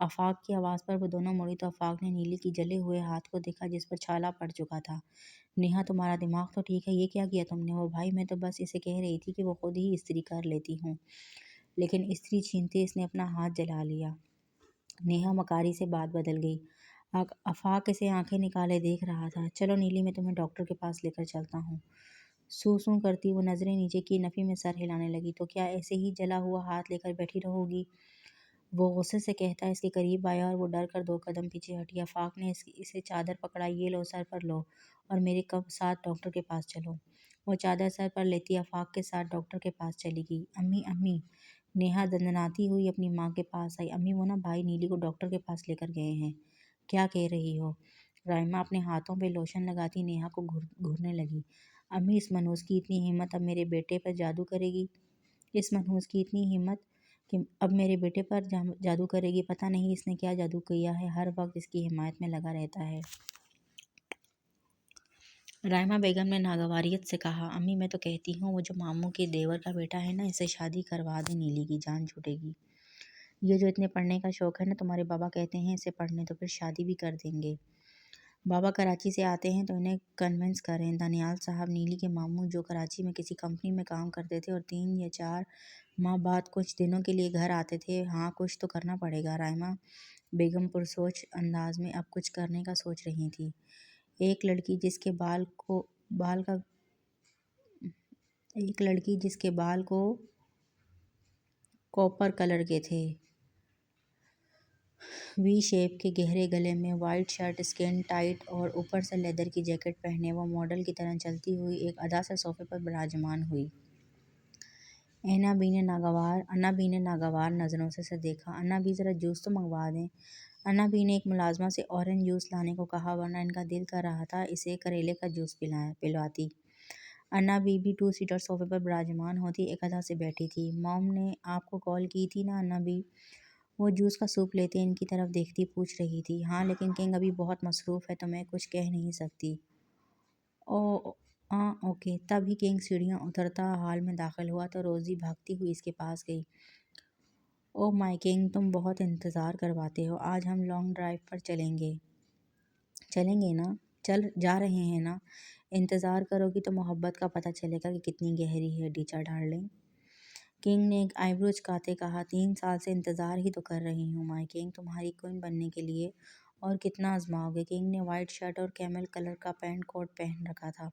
آفاق کی آواز پر وہ دونوں مڑی تو آفاق نے نیلی کی جلے ہوئے ہاتھ کو دیکھا جس پر چھالا پڑ چکا تھا۔ نیہا تمہارا دماغ تو ٹھیک ہے، یہ کیا کیا تم نے؟ وہ بھائی میں تو بس اسے کہہ رہی تھی کہ وہ خود ہی استری کر لیتی ہوں، لیکن استری چھینتے اس نے اپنا ہاتھ جلا لیا۔ نیہا مکاری سے بات بدل گئی۔ آفاق اسے آنکھیں نکالے دیکھ رہا تھا۔ چلو نیلی میں تمہیں ڈاکٹر کے پاس لے کر چلتا ہوں۔ سو سو کرتی وہ نظریں نیچے کی نفی میں سر ہلانے لگی۔ تو کیا ایسے ہی جلا ہوا ہاتھ لے کر بیٹھی رہو گی؟ وہ غصے سے کہتا اس کے قریب آیا اور وہ ڈر کر 2 قدم پیچھے ہٹی۔ آفاق نے اسے چادر پکڑائی۔ یہ لو سر پر لو اور میرے ساتھ ڈاکٹر کے پاس چلو۔ وہ چادر سر پر لیتی آفاق کے ساتھ ڈاکٹر کے پاس چلی گئی۔ امی امی نیہا دندناتی ہوئی اپنی ماں کے پاس آئی۔ امی وہ نا بھائی نیلی کو ڈاکٹر کے پاس لے کر گئے ہیں۔ کیا کہہ رہی ہو؟ رائمہ اپنے ہاتھوں پہ لوشن لگاتی نیہا کو گھورنے لگی۔ امی اس منحوس کی اتنی ہمت اب میرے بیٹے پر جادو کرے گی؟ اس منحوس کی اتنی ہمت کہ اب میرے بیٹے پر جادو کرے گی؟ پتہ نہیں اس نے کیا جادو کیا ہے، ہر وقت اس کی حمایت میں لگا رہتا ہے۔ رائمہ بیگم نے ناگواریت سے کہا۔ امی میں تو کہتی ہوں وہ جو ماموں کے دیور کا بیٹا ہے نا، اسے شادی کروا دیں، نیلی کی جان چھوٹے گی۔ یہ جو اتنے پڑھنے کا شوق ہے نا، تمہارے بابا کہتے ہیں اسے پڑھنے تو پھر شادی بھی کر دیں گے۔ بابا کراچی سے آتے ہیں تو انہیں کنونس کریں۔ دانیال صاحب نیلی کے ماموں جو کراچی میں کسی کمپنی میں کام کرتے تھے اور 3 یا 4 ماہ بعد کچھ دنوں کے لیے گھر آتے تھے۔ ہاں کچھ تو کرنا پڑے گا۔ رائمہ بیگم پرسوچ انداز میں اب کچھ کرنے کا سوچ رہی تھی۔ ایک لڑکی جس کے بال کو کوپر کلر کے تھے، وی شیپ کے گہرے گلے میں وائٹ شرٹ اسکن ٹائٹ اور اوپر سے لیدر کی جیکٹ پہنے وہ ماڈل کی طرح چلتی ہوئی ایک ادا سے صوفے پر براجمان ہوئی۔ انا بی نے ناگوار نظروں سے اسے دیکھا۔ انا بی ذرا جوس تو منگوا دیں۔ انا بی نے ایک ملازمہ سے اورنج جوس لانے کو کہا ورنہ ان کا دل کر رہا تھا اسے کریلے کا جوس پلواتی۔ انا بی بھی 2 سیٹر صوفے پر براجمان ہوتی ایک ادا سے بیٹھی تھی۔ موم نے آپ کو کال کی تھی نا انا بی؟ وہ جوس کا سوپ لیتے ان کی طرف دیکھتی پوچھ رہی تھی۔ ہاں لیکن کنگ ابھی بہت مصروف ہے تو میں کچھ کہہ نہیں سکتی۔ اوکے۔ تب ہی کنگ سیڑھیاں اترتا ہال میں داخل ہوا تو روزی بھاگتی ہوئی اس کے پاس گئی۔ اوہ مائی کنگ تم بہت انتظار کرواتے ہو، آج ہم لانگ ڈرائیو پر چلیں گے نا؟ جا رہے ہیں نا؟ انتظار کرو گی تو محبت کا پتہ چلے گا کہ کتنی گہری ہے ڈیچا ڈارلنگ۔ کنگ نے ایک آئی برو اچکاتے کہا۔ 3 سال سے انتظار ہی تو کر رہی ہوں مائی کنگ تمہاری کوئن بننے کے لیے، اور کتنا آزماؤ گے؟ کنگ نے وائٹ شرٹ اور کیمل کلر کا پینٹ کوٹ پہن رکھا تھا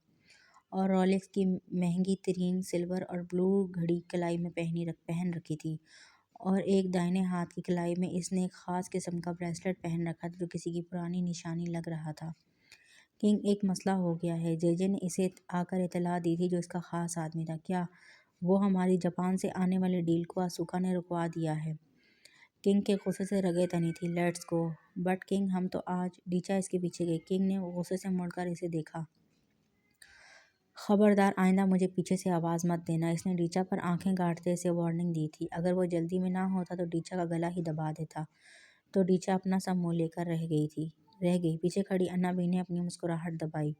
اور رولیکس کی مہنگی ترین سلور اور بلو گھڑی کلائی میں پہن رکھی تھی، اور ایک دائیں ہاتھ کی کلائی میں اس نے ایک خاص قسم کا بریسلٹ پہن رکھا تھا جو کسی کی پرانی نشانی لگ رہا تھا۔ کنگ ایک مسئلہ ہو گیا ہے، جے جے نے اسے آ کر اطلاع دی تھی جو اس کا خاص آدمی تھا۔ کیا؟ وہ ہماری جاپان سے آنے والے ڈیل کو اسوکا نے رکوا دیا ہے۔ کنگ کے غصے سے رگیں تنی تھی۔ Let's go. بٹ کنگ ہم تو آج… ڈیچا اس کے پیچھے گئی۔ کنگ نے غصے سے مڑ کر اسے دیکھا۔ خبردار آئندہ مجھے پیچھے سے آواز مت دینا۔ اس نے ڈیچا پر آنکھیں گاڑتے اسے وارننگ دی تھی۔ اگر وہ جلدی میں نہ ہوتا تو ڈیچا کا گلا ہی دبا دیتا۔ تو ڈیچا اپنا سب منہ لے کر رہ گئی۔ پیچھے کھڑی انا بی نے اپنی مسکراہٹ دبائی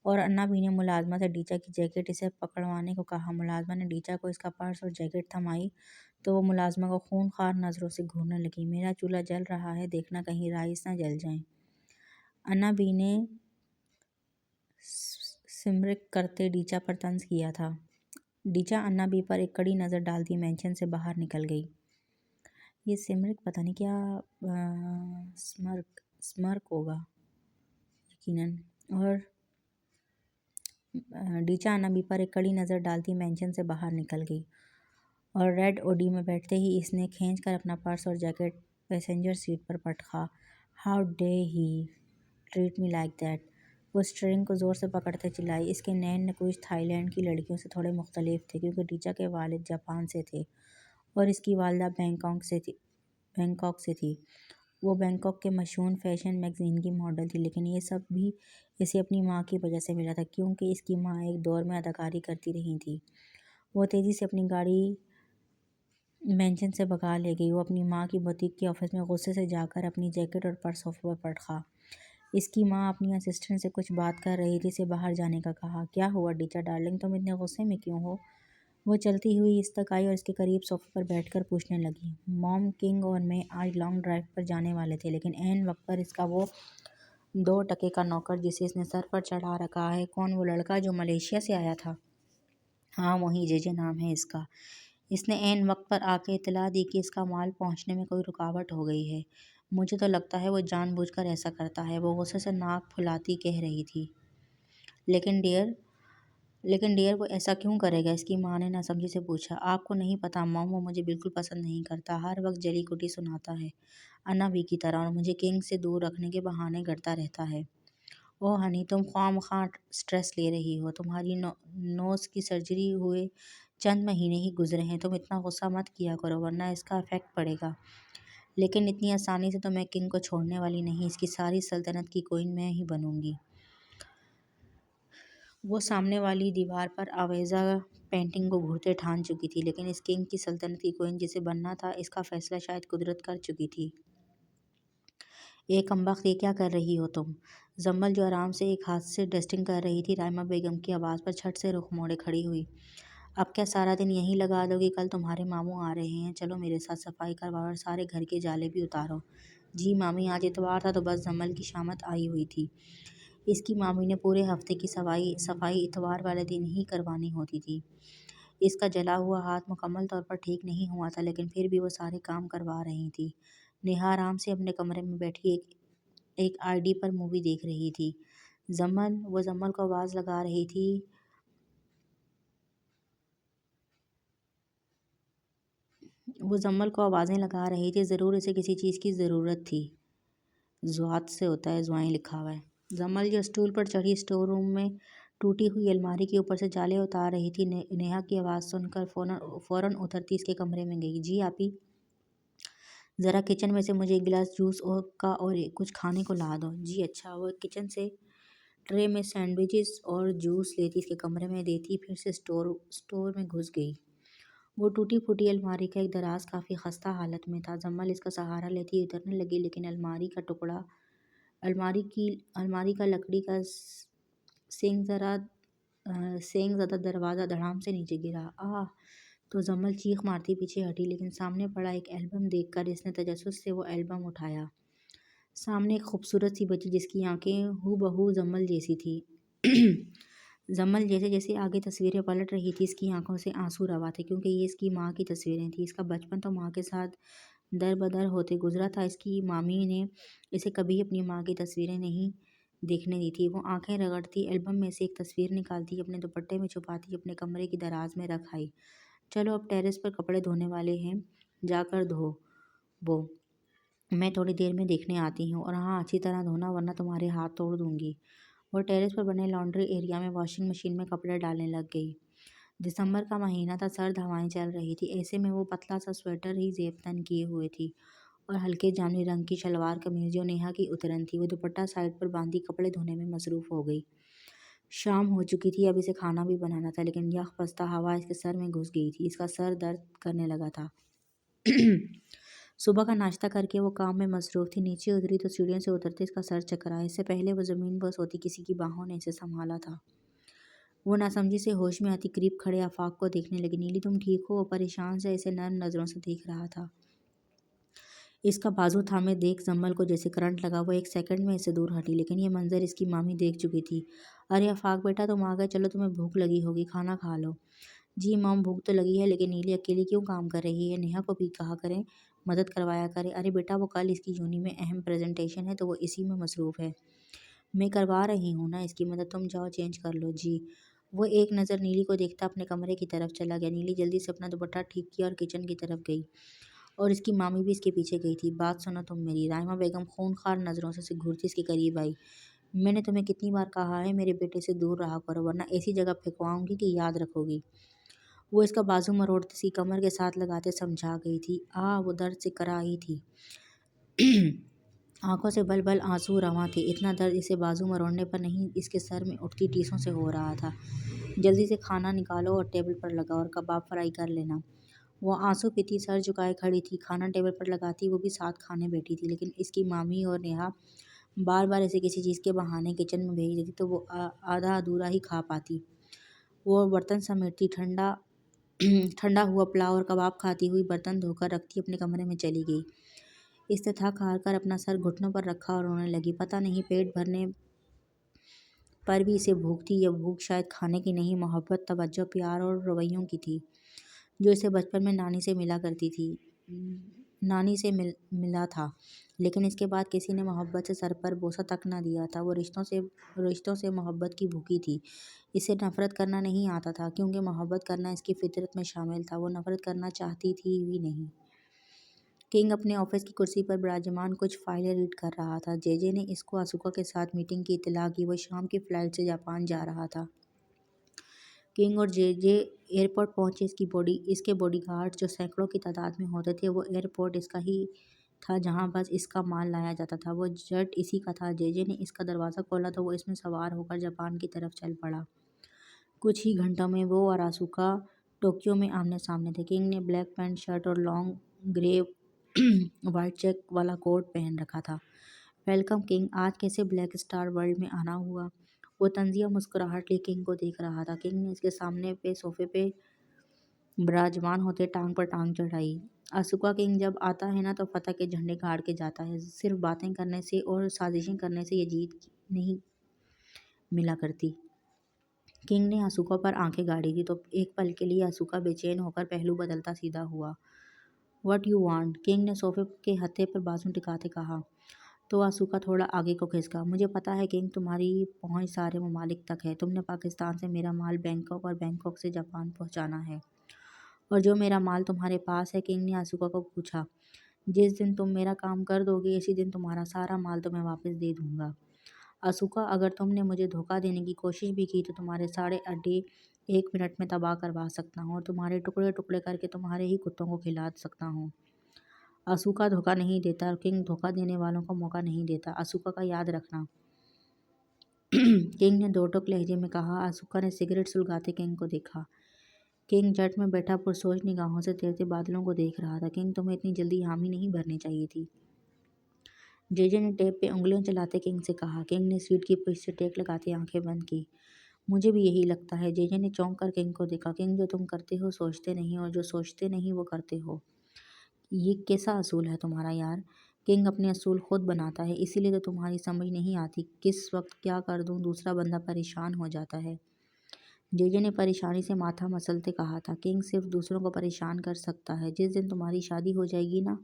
اور انا بی نے ملازمہ سے ڈیچا کی جیکٹ اسے پکڑوانے کو کہا۔ ملازمہ نے ڈیچا کو اس کا پرس اور جیکٹ تھمائی تو وہ ملازمہ کو خونخوار نظروں سے گھورنے لگی۔ میرا چولہا جل رہا ہے، دیکھنا کہیں رائس نہ جل جائیں۔ انا بی نے سمرک کرتے ڈیچا پر طنز کیا تھا۔ ڈیچا انا بی پر ایک کڑی نظر ڈالتی مینشن سے باہر نکل گئی۔ یہ سمرک پتہ نہیں کیا سمرک ہوگا یقیناً۔ اور ڈیچا انا بی پر ایک کڑی نظر ڈالتی مینشن سے باہر نکل گئی اور ریڈ اوڈی میں بیٹھتے ہی اس نے کھینچ کر اپنا پرس اور جیکٹ پیسنجر سیٹ پر پٹکا۔ How dare he treat me like that? وہ اسٹیئرنگ کو زور سے پکڑتے چلائی۔ اس کے نین نکوچ تھائی لینڈ کی لڑکیوں سے تھوڑے مختلف تھے کیونکہ ڈیچا کے والد جاپان سے تھے اور اس کی والدہ بینکاک سے تھی۔ وہ بینکاک کے مشہور فیشن میگزین کی ماڈل تھی، لیکن یہ سب بھی اسے اپنی ماں کی وجہ سے ملا تھا کیونکہ اس کی ماں ایک دور میں اداکاری کرتی رہی تھی۔ وہ تیزی سے اپنی گاڑی مینشن سے بھگا لے گئی۔ وہ اپنی ماں کی بوتیک کے آفس میں غصے سے جا کر اپنی جیکٹ اور پرس صوفے پر پٹکا۔ اس کی ماں اپنی اسسٹنٹ سے کچھ بات کر رہی تھی، اسے باہر جانے کا کہا۔ کیا ہوا ڈیچا ڈارلنگ تم اتنے غصے میں کیوں ہو؟ وہ چلتی ہوئی اس تک آئی اور اس کے قریب صوفے پر بیٹھ کر پوچھنے لگی، موم، کنگ اور میں آج لانگ ڈرائیو پر جانے والے تھے، لیکن عین وقت پر اس کا وہ 2 ٹکے کا نوکر جسے اس نے سر پر چڑھا رکھا ہے، کون وہ لڑکا جو ملیشیا سے آیا تھا؟ ہاں وہی، جے جے نام ہے اس کا۔ اس نے عین وقت پر آ کے اطلاع دی کہ اس کا مال پہنچنے میں کوئی رکاوٹ ہو گئی ہے۔ مجھے تو لگتا ہے وہ جان بوجھ کر ایسا کرتا ہے، وہ غصے سے ناک پھلاتی کہہ رہی تھی۔ لیکن ڈیئر وہ ایسا کیوں کرے گا؟ اس کی ماں نے ناسمجھی سے پوچھا۔ آپ کو نہیں پتا موم، وہ مجھے بالکل پسند نہیں کرتا، ہر وقت جلی کٹی سناتا ہے انا بی کی طرح، اور مجھے کنگ سے دور رکھنے کے بہانے گھڑتا رہتا ہے۔ اوہ ہنی، تم خواہ مخواہ سٹریس لے رہی ہو، تمہاری نوز کی سرجری ہوئے چند مہینے ہی گزرے ہیں، تم اتنا غصہ مت کیا کرو ورنہ اس کا افیکٹ پڑے گا۔ لیکن اتنی آسانی سے تو میں کنگ کو چھوڑنے والی نہیں، اس کی ساری سلطنت کی کوئین میں ہی بنوں گی۔ وہ سامنے والی دیوار پر آویزہ پینٹنگ کو گھورتے ٹھان چکی تھی، لیکن اس کنگ کی سلطنت کی کوئین جسے بننا تھا، اس کا فیصلہ شاید قدرت کر چکی تھی۔ کمبخت، یہ کیا کر رہی ہو تم؟ زمل جو آرام سے ایک ہاتھ سے ڈسٹنگ کر رہی تھی، رائمہ بیگم کی آواز پر جھٹ سے رخ موڑے کھڑی ہوئی۔ اب کیا سارا دن یہیں لگا دو گی؟ کل تمہارے ماموں آ رہے ہیں، چلو میرے ساتھ صفائی کرواؤ اور سارے گھر کے جالے بھی اتارو۔ جی مامی، آج اتوار تھا تو بس زمل کی شامت آئی ہوئی تھی۔ اس کی مامی نے پورے ہفتے کی صفائی اتوار والے دن ہی کروانی ہوتی تھی۔ اس کا جلا ہوا ہاتھ مکمل طور پر ٹھیک نہیں ہوا تھا، لیکن پھر بھی وہ سارے کام کروا رہی تھی۔ نیہا آرام سے اپنے کمرے میں بیٹھی ایک آئی ڈی پر مووی دیکھ رہی تھی۔ وہ زمل کو آواز لگا رہی تھی، وہ زمل کو آوازیں لگا رہی تھی، ضرور اسے کسی چیز کی ضرورت تھی۔ زوات سے ہوتا ہے، زوائیں لکھا ہوا ہے۔ زمل جو اسٹول پر چڑھی اسٹور روم میں ٹوٹی ہوئی الماری کے اوپر سے جالے اتار رہی تھی، نیہا کی آواز سن کر فوراً اترتی اس کے کمرے میں گئی۔ جی آپی، ذرا کچن میں سے مجھے ایک گلاس جوس کا اور کچھ کھانے کو لا دو۔ جی اچھا۔ وہ کچن سے ٹرے میں سینڈوچز اور جوس لیتی اس کے کمرے میں دیتی، پھر سے اسٹور میں گھس گئی۔ وہ ٹوٹی پھوٹی الماری کا ایک دراز کافی خستہ حالت میں تھا۔ زمل اس کا سہارا لیتی اترنے لگی، لیکن الماری کا لکڑی کا سینگ زدہ دروازہ دھڑام سے نیچے گرا۔ آہ! تو زمل چیخ مارتی پیچھے ہٹی، لیکن سامنے پڑا ایک البم دیکھ کر اس نے تجسس سے وہ البم اٹھایا۔ سامنے ایک خوبصورت سی بچی جس کی آنکھیں ہو بہو زمل جیسی تھی۔ زمل جیسے آگے تصویریں پلٹ رہی تھی، اس کی آنکھوں سے آنسو روا تھے، کیونکہ یہ اس کی ماں کی تصویریں تھیں۔ اس کا بچپن تو ماں کے ساتھ در بدر ہوتے گزرا تھا، اس کی مامی نے اسے کبھی اپنی ماں کی تصویریں نہیں دیکھنے دی تھی۔ وہ آنکھیں رگڑتی البم میں سے ایک تصویر نکالتی، اپنے دوپٹے میں چھپاتی، اپنے کمرے کی دراز میں رکھ آئی۔ چلو اب ٹیرس پر کپڑے دھونے والے ہیں، جا کر دھو وہ، میں تھوڑی دیر میں دیکھنے آتی ہوں، اور ہاں اچھی طرح دھونا ورنہ تمہارے ہاتھ توڑ دوں گی۔ وہ ٹیرس پر بنے لانڈری ایریا میں واشنگ مشین میں کپڑے ڈالنے لگ گئی۔ دسمبر کا مہینہ تھا، سرد ہوائیں چل رہی تھی، ایسے میں وہ پتلا سا سویٹر ہی زیب تن کیے ہوئے تھی اور ہلکے جامنی رنگ کی شلوار قمیض جو نیہا کی اترن تھی۔ وہ دوپٹہ سائیڈ پر باندھی کپڑے دھونے میں مصروف ہو گئی۔ شام ہو چکی تھی، اب اسے کھانا بھی بنانا تھا، لیکن یخ پستہ ہوا اس کے سر میں گھس گئی تھی، اس کا سر درد کرنے لگا تھا۔ صبح کا ناشتہ کر کے وہ کام میں مصروف تھی، نیچے اتری تو سیڑھیوں سے اترتے اس کا سر چکرایا۔ اس سے پہلے وہ زمین پر سوتی کسی کی باہوں نے اسے سنبھالا تھا۔ وہ ناسمجھی سے ہوش میں آتی قریب کھڑے آفاق کو دیکھنے لگی۔ نیلی تم ٹھیک ہو؟ وہ پریشان سے اسے نرم نظروں سے دیکھ رہا تھا۔ اس کا بازو تھامے دیکھ زمل کو جیسے کرنٹ لگا، وہ ایک سیکنڈ میں اس سے دور ہٹی، لیکن یہ منظر اس کی مامی دیکھ چکی تھی۔ ارے آفاق بیٹا، تم آ گئے، چلو تمہیں بھوک لگی ہوگی، کھانا کھا لو۔ جی موم، بھوک تو لگی ہے، لیکن نیلی اکیلی کیوں کام کر رہی ہے؟ نیہا کو بھی کہا کریں، مدد کروایا کرے۔ ارے بیٹا، وہ کل اس کی یونی میں اہم پریزنٹیشن ہے تو وہ اسی میں مصروف ہے۔ میں کروا رہی ہوں نا اس کی مدد، تم جاؤ چینج کر لو۔ جی۔ وہ ایک نظر نیلی کو دیکھتا اپنے کمرے کی طرف چلا گیا۔ نیلی جلدی سے اپنا دوپٹہ ٹھیک کیا اور کچن کی طرف گئی، اور اس کی مامی بھی اس کے پیچھے گئی تھی۔ بات سنو تم میری، رائمہ بیگم خونخوار نظروں سے گھورتی اس کے قریب آئی۔ میں نے تمہیں کتنی بار کہا ہے میرے بیٹے سے دور رہا کرو، ورنہ ایسی جگہ پھینکواؤں گی کہ یاد رکھو گی۔ وہ اس کا بازو مروڑتی اس کی کمر کے ساتھ لگاتے سمجھا گئی تھی۔ وہ درد سے کراہی تھی، آنکھوں سے بل بل آنسو رواں تھے۔ اتنا درد اسے بازو مروڑنے پر نہیں، اس کے سر میں اٹھتی ٹیسوں سے ہو رہا تھا۔ جلدی سے کھانا نکالو اور ٹیبل پر لگاؤ، اور کباب فرائی کر لینا۔ وہ آنسو پیتی سر جھکائے کھڑی تھی، کھانا ٹیبل پر لگاتی وہ بھی ساتھ کھانے بیٹھی تھی، لیکن اس کی مامی اور نیہا بار بار اسے کسی چیز کے بہانے کچن میں بھیج دیتی تو وہ آدھا ادھورا ہی کھا پاتی۔ وہ برتن سمیٹتی، ٹھنڈا ٹھنڈا ہوا پلاؤ اور کباب کھاتی ہوئی برتن دھو کر رکھتی اپنے کمرے میں چلی گئی۔ اس نے تھک ہار کر اپنا سر گھٹنوں پر رکھا اور رونے لگی۔ پتہ نہیں پیٹ بھرنے پر بھی اسے بھوک تھی۔ یہ بھوک شاید کھانے کی نہیں، محبت، توجہ، پیار اور رویوں کی تھی جو اسے بچپن میں نانی سے ملا کرتی تھی، نانی سے ملا تھا، لیکن اس کے بعد کسی نے محبت سے سر پر بوسہ تک نہ دیا تھا۔ وہ رشتوں سے محبت کی بھوکی تھی۔ اسے نفرت کرنا نہیں آتا تھا کیونکہ محبت کرنا اس کی فطرت میں شامل تھا۔ وہ نفرت کرنا چاہتی تھی بھی نہیں۔ کنگ اپنے آفس کی کرسی پر براجمان کچھ فائلیں ریڈ کر رہا تھا۔ جے جے نے اس کو اسوکا کے ساتھ میٹنگ کی اطلاع کی۔ وہ شام کی فلائٹ سے جاپان جا رہا تھا۔ کنگ اور جے جے ایئرپورٹ پہنچے۔ اس کے باڈی گارڈز جو سینکڑوں کی تعداد میں ہوتے تھے، وہ ایئرپورٹ اس کا ہی تھا جہاں بس اس کا مال لایا جاتا تھا۔ وہ جٹ اسی کا تھا۔ جے جے نے اس کا دروازہ کھولا تو وہ اس میں سوار ہو کر جاپان کی طرف چل پڑا۔ کچھ ہی گھنٹوں میں وہ اور اسوکا ٹوکیو میں آمنے سامنے تھے۔ کنگ نے بلیک پینٹ شرٹ اور لانگ گرے وائٹ چیک والا کوٹ پہن رکھا تھا۔ ویلکم کنگ، آج کیسے بلیک اسٹار ورلڈ میں آنا ہوا؟ وہ طنزیہ مسکراہٹ لیے کنگ کو دیکھ رہا تھا۔ کنگ نے اس کے سامنے پہ صوفے پہ براجمان ہوتے ٹانگ پر ٹانگ چڑھائی۔ اسوکا، کنگ جب آتا ہے نا تو فتح کے جھنڈے گاڑ کے جاتا ہے۔ صرف باتیں کرنے سے اور سازشیں کرنے سے یہ جیت نہیں ملا کرتی۔ کنگ نے اسوکا پر آنکھیں گاڑی تھی تو ایک پل کے لیے اسوکا بے چین ہو کر پہلو بدلتا سیدھا ہوا۔ "What you want?" کنگ نے صوفے کے ہتھے پر بازو ٹکاتے کہا۔ تو اسوکا تھوڑا آگے کو کھسکا۔ "مجھے پتہ ہے کنگ، تمہاری پہنچ سارے ممالک تک ہے۔ تم نے پاکستان سے میرا مال بینکاک اور بینکاک سے جاپان پہنچانا ہے۔ اور جو میرا مال تمہارے پاس ہے"، کنگ نے اسوکا کو پوچھا، "جس دن تم میرا کام کر دو گے اسی دن تمہارا سارا مال تمہیں واپس دے دوں گا۔ اسوکا، اگر تم نے مجھے دھوکہ دینے کی کوشش بھی کی تو تمہارے سارے اڈے 1 منٹ میں تباہ کروا سکتا ہوں اور تمہارے ٹکڑے ٹکڑے کر کے تمہارے ہی کتوں کو کھلا سکتا ہوں۔ اسوکا دھوکہ نہیں دیتا اور کنگ دھوکہ دینے والوں کو موقع نہیں دیتا، اسوکا کا یاد رکھنا"، کنگ نے دو ٹوک لہجے میں کہا۔ اسوکا نے سگریٹ سلگاتے کنگ کو دیکھا۔ کنگ جٹ میں بیٹھا پرسوچ نگاہوں سے تیرتے بادلوں کو دیکھ رہا تھا۔ "کنگ، تمہیں اتنی جلدی حامی نہیں بھرنی چاہیے تھی"، جے جے نے ٹیپ پہ انگلیاں چلاتے کنگ سے کہا۔ کنگ نے سیٹ کی پشت سے ٹیک لگاتے آنکھیں بند کی۔ "مجھے بھی یہی لگتا ہے"، جے جے نے چونک کر کنگ کو دیکھا۔ "کنگ، جو تم کرتے ہو سوچتے نہیں اور جو سوچتے نہیں وہ کرتے ہو۔ یہ کیسا اصول ہے تمہارا یار؟ کنگ اپنے اصول خود بناتا ہے، اسی لیے تو تمہاری سمجھ نہیں آتی کس وقت کیا کر دوں، دوسرا بندہ پریشان ہو جاتا ہے"، جے جے نے پریشانی سے ماتھا مسلتے کہا تھا۔ "کنگ صرف دوسروں کو پریشان کر سکتا ہے، جس دن تمہاری شادی ہو جائے گی نا،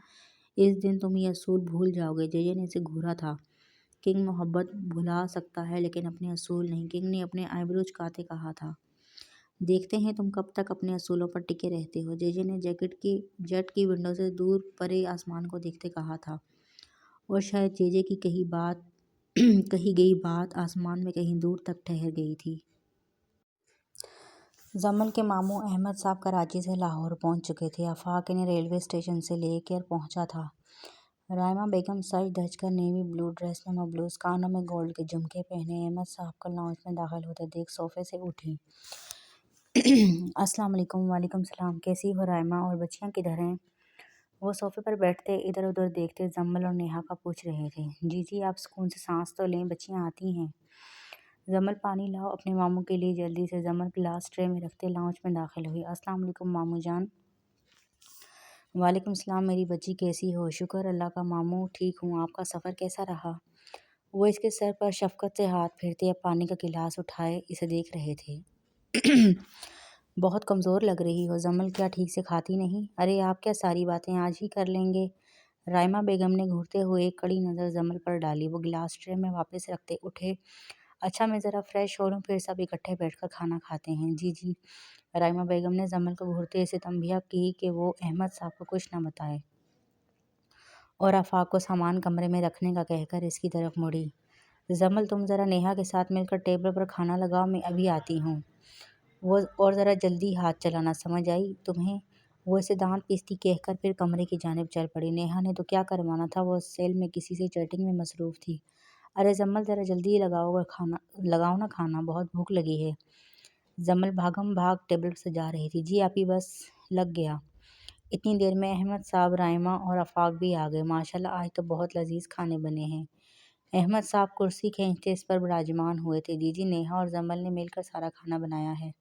اس دن تم یہ اصول بھول جاؤ گے"، جے جے نے اسے گھورا تھا۔ "کنگ محبت بھلا سکتا ہے لیکن اپنے اصول نہیں"، کنگ نے اپنے آئی برو جھکاتے کہا تھا۔ "دیکھتے ہیں تم کب تک اپنے اصولوں پر ٹکے رہتے ہو"، جے جے نے جٹ کی ونڈو سے دور پرے آسمان کو دیکھتے کہا تھا۔ اور شاید جے جے کی کہی گئی بات آسمان میں کہیں دور تک ٹھہر گئی تھی۔ جمل کے ماموں احمد صاحب کراچی سے لاہور پہنچ چکے تھے۔ آفاق انہیں ریلوے اسٹیشن سے لے کر پہنچا تھا۔ رائمہ بیگم سج دھج کر نیوی بلو ڈریس میں ملبوس، کانوں میں گولڈ کے جھمکے پہنے احمد صاحب کو لاؤنج میں داخل ہوتے دیکھ صوفے سے اٹھیں۔ "السلام علیکم"۔ "وعلیکم السلام، کیسی ہو رائمہ، اور بچیاں کدھر ہیں"؟ وہ صوفے پر بیٹھتے ادھر ادھر دیکھتے جمل اور نیہا کا پوچھ رہے تھے۔ "جی جی، آپ سکون سے سانس تو لیں، بچیاں آتی ہیں"۔ "جمل، پانی لاؤ اپنے ماموں کے لیے جلدی سے"۔ جمل گلاس ٹرے میں رکھتے لاؤنج میں داخل ہوئی۔ "السلام علیکم ماموں جان"۔ "وعلیکم السلام، میری بچی کیسی ہو"۔ "شکر اللہ کا ماموں، ٹھیک ہوں"۔ "آپ کا سفر کیسا رہا"؟ وہ اس کے سر پر شفقت سے ہاتھ پھیرتے اب پانی کا گلاس اٹھائے اسے دیکھ رہے تھے۔ "بہت کمزور لگ رہی ہو جمل، کیا ٹھیک سے کھاتی نہیں"؟ "ارے آپ کیا ساری باتیں آج ہی کر لیں گے"۔ رائمہ بیگم نے گھورتے ہوئے ایک کڑی نظر جمل پر ڈالی۔ وہ گلاس ٹرے میں واپس رکھتے اٹھے۔ "اچھا، میں ذرا فریش ہو لوں، پھر سب اکٹھے بیٹھ کر کھانا کھاتے ہیں"۔ "جی جی"۔ رائمہ بیگم نے جمل کو گھورتے اسے تنبیہ کی کہ وہ احمد صاحب کو کچھ نہ بتائے، اور آفاق کو سامان کمرے میں رکھنے کا کہہ کر اس کی طرف مڑی۔ "جمل، تم ذرا نیہا کے ساتھ مل کر ٹیبل پر کھانا لگاؤ، میں ابھی آتی ہوں"۔ اور ذرا جلدی ہاتھ چلانا، سمجھ آئی تمہیں"، وہ اسے دانت پیستی کہہ کر پھر کمرے کی جانب چل پڑی۔ نیہا نے تو کیا کروانا تھا، وہ سیل میں کسی سے چیٹنگ میں مصروف تھی۔ "ارے جمل، ذرا جلدی لگاؤ نا کھانا، بہت بھوک لگی ہے"۔ جمل بھاگم بھاگ ٹیبل سے جا رہی تھی۔ "جی آپی، بس لگ گیا"۔ اتنی دیر میں احمد صاحب، رائمہ اور آفاق بھی آ گئے۔ "ماشاءاللہ، آج تو بہت لذیذ کھانے بنے ہیں"۔ احمد صاحب کرسی کھینچتے اس پر براجمان ہوئے تھے۔ "جی جی، نیہا اور جمل نے مل کر سارا کھانا بنایا ہے"۔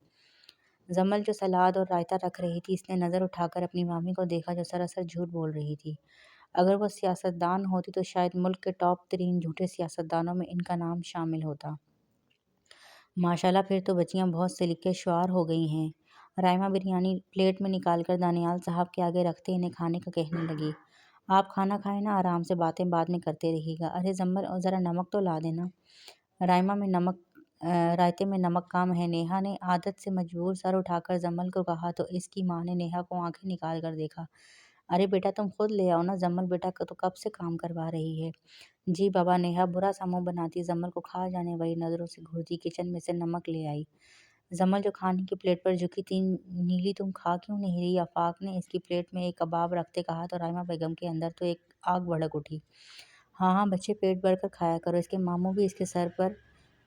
زمل جو سلاد اور رائتا رکھ رہی تھی، اس نے نظر اٹھا کر اپنی مامی کو دیکھا جو سراسر جھوٹ بول رہی تھی۔ اگر وہ سیاستدان ہوتی تو شاید ملک کے ٹاپ ترین جھوٹے سیاستدانوں میں ان کا نام شامل ہوتا۔ ماشاءاللہ، پھر تو بچیاں بہت سلیقے شعار ہو گئی ہیں۔ رائمہ بریانی پلیٹ میں نکال کر دانیال صاحب کے آگے رکھتے انہیں کھانے کا کہنے لگی۔ آپ کھانا کھائیں نا، آرام سے باتیں بعد میں کرتے رہیے گا۔ ارے زمل، ذرا نمک تو لا دینا۔ رائتے میں نمک کم ہے۔ نیہا نے عادت سے مجبور سر اٹھا کر زمل کو کہا تو اس کی ماں نے نیہا کو آنکھیں نکال کر دیکھا۔ ارے بیٹا، تم خود لے آؤ نا۔ زمل بیٹا تو کب سے کام کروا رہی ہے۔ جی بابا۔ نیہا برا سا منہ بناتی زمل کو کھا جانے والی نظروں سے گھورتی کچن میں سے نمک لے آئی۔ زمل جو کھانے کی پلیٹ پر جھکی تھی، نیلی تم کھا کیوں نہیں رہی؟ آفاق نے اس کی پلیٹ میں ایک کباب رکھتے کہا تو رائمہ بیگم کے اندر تو ایک آگ بھڑک اٹھی۔ ہاں ہاں بچے، پیٹ بھر کر کھایا کرو۔ اس کے ماموں بھی اس کے سر پر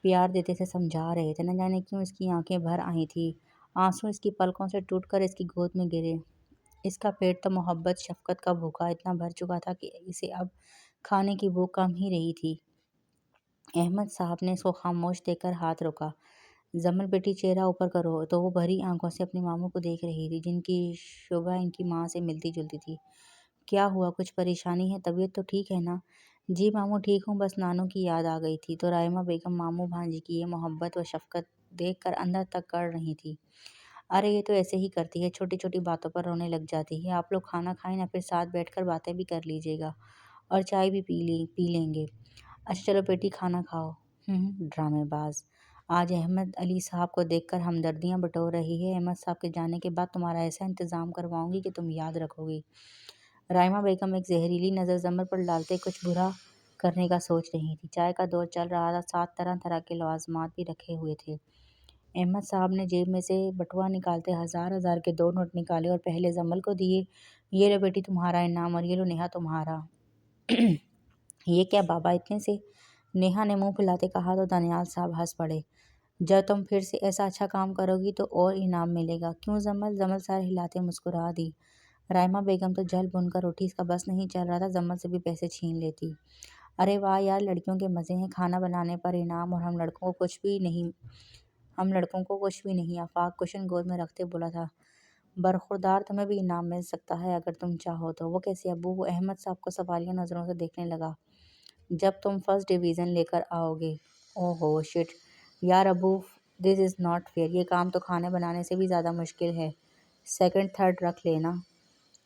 پیار دیتے سے سمجھا رہے تھے۔ نہ جانے کیوں اس کی آنکھیں بھر آئی تھیں، آنسو اس کی پلکوں سے ٹوٹ کر اس کی گود میں گرے۔ اس کا پیٹ تو محبت شفقت کا بھوکا اتنا بھر چکا تھا کہ اسے اب کھانے کی بھوک کم ہی رہی تھی۔ احمد صاحب نے اس کو خاموش دیکھ کر ہاتھ روکا۔ زمل بیٹی، چہرہ اوپر کرو۔ تو وہ بھری آنکھوں سے اپنے ماموں کو دیکھ رہی تھی جن کی شبح ان کی ماں سے ملتی جلتی تھی۔ کیا ہوا؟ کچھ پریشانی ہے؟ طبیعت تو ٹھیک ہے نا؟ جی ماموں ٹھیک ہوں، بس نانو کی یاد آ گئی تھی۔ تو رائمہ بیگم ماموں بھانجی کی یہ محبت و شفقت دیکھ کر اندر تک کڑ رہی تھی۔ ارے یہ تو ایسے ہی کرتی ہے، چھوٹی چھوٹی باتوں پر رونے لگ جاتی ہے۔ آپ لوگ کھانا کھائیں نا، پھر ساتھ بیٹھ کر باتیں بھی کر لیجیے گا اور چائے بھی پی لیں گے۔ اچھا چلو بیٹی، کھانا کھاؤ۔ ڈرامے باز۔ آج احمد علی صاحب کو دیکھ کر ہمدردیاں بٹور رہی ہے۔ احمد صاحب کے جانے کے بعد تمہارا ایسا انتظام کرواؤں گی کہ تم یاد رکھو گی۔ رائمہ بیگم ایک زہریلی نظر زمل پر ڈالتے کچھ برا کرنے کا سوچ رہی تھی۔ چائے کا دور چل رہا تھا، ساتھ طرح طرح کے لوازمات بھی رکھے ہوئے تھے۔ احمد صاحب نے جیب میں سے بٹوا نکالتے ہزار ہزار کے 2 نوٹ نکالے اور پہلے زمل کو دیے۔ یہ لو بیٹی تمہارا انعام، اور یہ لو نیہا تمہارا۔ یہ کیا بابا، اتنے سے؟ نیہا نے منہ پھلاتے کہا تو دانیال صاحب ہنس پڑے۔ جب تم پھر سے ایسا اچھا کام کرو گی تو اور انعام ملے گا۔ کیوں زمل؟ زمل سر ہلاتے مسکرا دی۔ رائمہ بیگم تو جل بن کر اٹھی، اس کا بس نہیں چل رہا تھا زمل سے بھی پیسے چھین لیتی۔ ارے واہ یار، لڑکیوں کے مزے ہیں، کھانا بنانے پر انعام اور ہم لڑکوں کو کچھ بھی نہیں۔ آفاق کشن گود میں رکھتے بولا تھا۔ برخوردار، تمہیں بھی انعام مل سکتا ہے اگر تم چاہو تو۔ وہ کیسے ابو؟ وہ احمد صاحب کو سوالیہ نظروں سے دیکھنے لگا۔ جب تم فرسٹ ڈویژن لے کر آؤ گے۔ اوہ ہو شٹ یار ابو، دس از ناٹ فیئر۔ یہ کام تو کھانے بنانے سے بھی زیادہ مشکل ہے، سیکنڈ تھرڈ رکھ لینا۔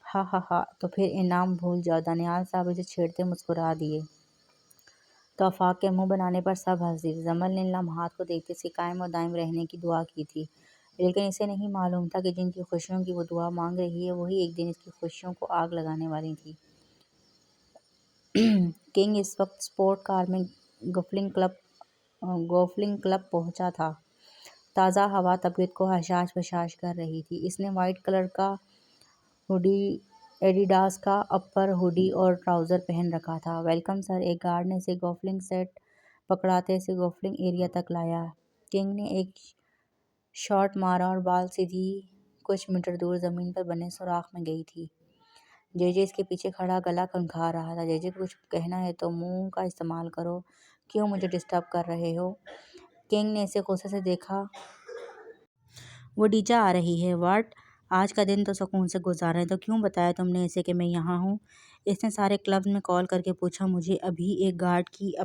ہاں ہاں ہاں، تو پھر انعام بھول جاؤ۔ دانیال صاحب اسے چھیڑتے مسکرا دیے تو آفاق کے منہ بنانے پر سب ہنس دیے۔ زمل نے ان لمحات کو دیکھتے اس کے قائم و دائم رہنے کی دعا کی تھی، لیکن اسے نہیں معلوم تھا کہ جن کی خوشیوں کی وہ دعا مانگ رہی ہے وہی ایک دن اس کی خوشیوں کو آگ لگانے والی تھی۔ کنگ اس وقت اسپورٹ کار میں گولفنگ کلب پہنچا تھا۔ تازہ ہوا طبیعت کو حشاش بشاش کر رہی تھی۔ اس نے وائٹ کلر کا ایڈیڈاس کا اپر ہوڈی اور ٹراؤزر پہن رکھا تھا۔ ویلکم سر، ایک گارڈ نے اسے گولفنگ سیٹ پکڑاتے اسے گولفنگ ایریا تک لایا۔ کنگ نے ایک شاٹ مارا اور بال سیدھی کچھ میٹر دور زمین پر بنے سوراخ میں گئی تھی۔ جے جے اس کے پیچھے کھڑا گلا کھنکھا رہا تھا۔ جے جے، کچھ کہنا ہے تو منہ کا استعمال کرو، کیوں مجھے ڈسٹرب کر رہے ہو؟ کنگ نے اسے غصے سے دیکھا۔ وہ ڈیچا آ رہی ہے۔ واٹ؟ آج کا دن تو سکون سے گزاریں تو کیوں بتایا تم نے اسے کہ میں یہاں ہوں؟ اس نے سارے کلبز میں کال کر کے پوچھا مجھے ابھی ایک گارڈ کی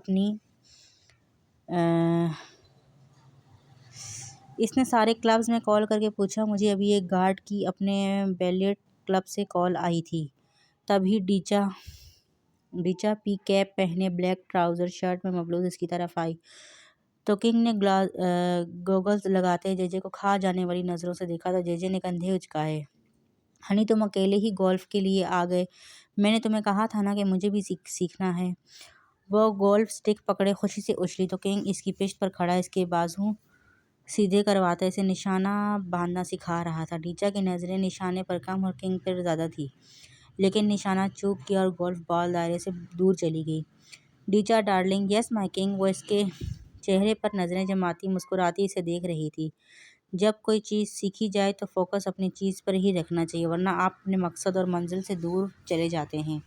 اپنے بیلیٹ کلب سے کال آئی تھی۔ تبھی ڈیچا پی کیپ پہنے بلیک ٹراؤزر شرٹ میں مبلوظ اس کی طرف آئی تو کنگ نے گوگلز لگاتے جے جے کو کھا جانے والی نظروں سے دیکھا تو جے جے نے کندھے اچکائے۔ ہنی، تم اکیلے ہی گولف کے لیے آ گئے؟ میں نے تمہیں کہا تھا نا کہ مجھے بھی سیکھنا ہے۔ وہ گولف سٹک پکڑے خوشی سے اچھلی تو کنگ اس کی پشت پر کھڑا اس کے بازو سیدھے کرواتا اسے نشانہ باندھنا سکھا رہا تھا۔ ڈیچا کی نظریں نشانے پر کم اور کنگ پر زیادہ تھی، لیکن نشانہ چوک کیا اور گولف بال دائرے سے دور چلی گئی۔ ڈیچا ڈارلنگ، یس مائی کنگ۔ وہ اس کے چہرے پر نظریں جماتی مسکراتی اسے دیکھ رہی تھی۔ جب کوئی چیز سیکھی جائے تو فوکس اپنی چیز پر ہی رکھنا چاہیے، ورنہ آپ اپنے مقصد اور منزل سے دور چلے جاتے ہیں۔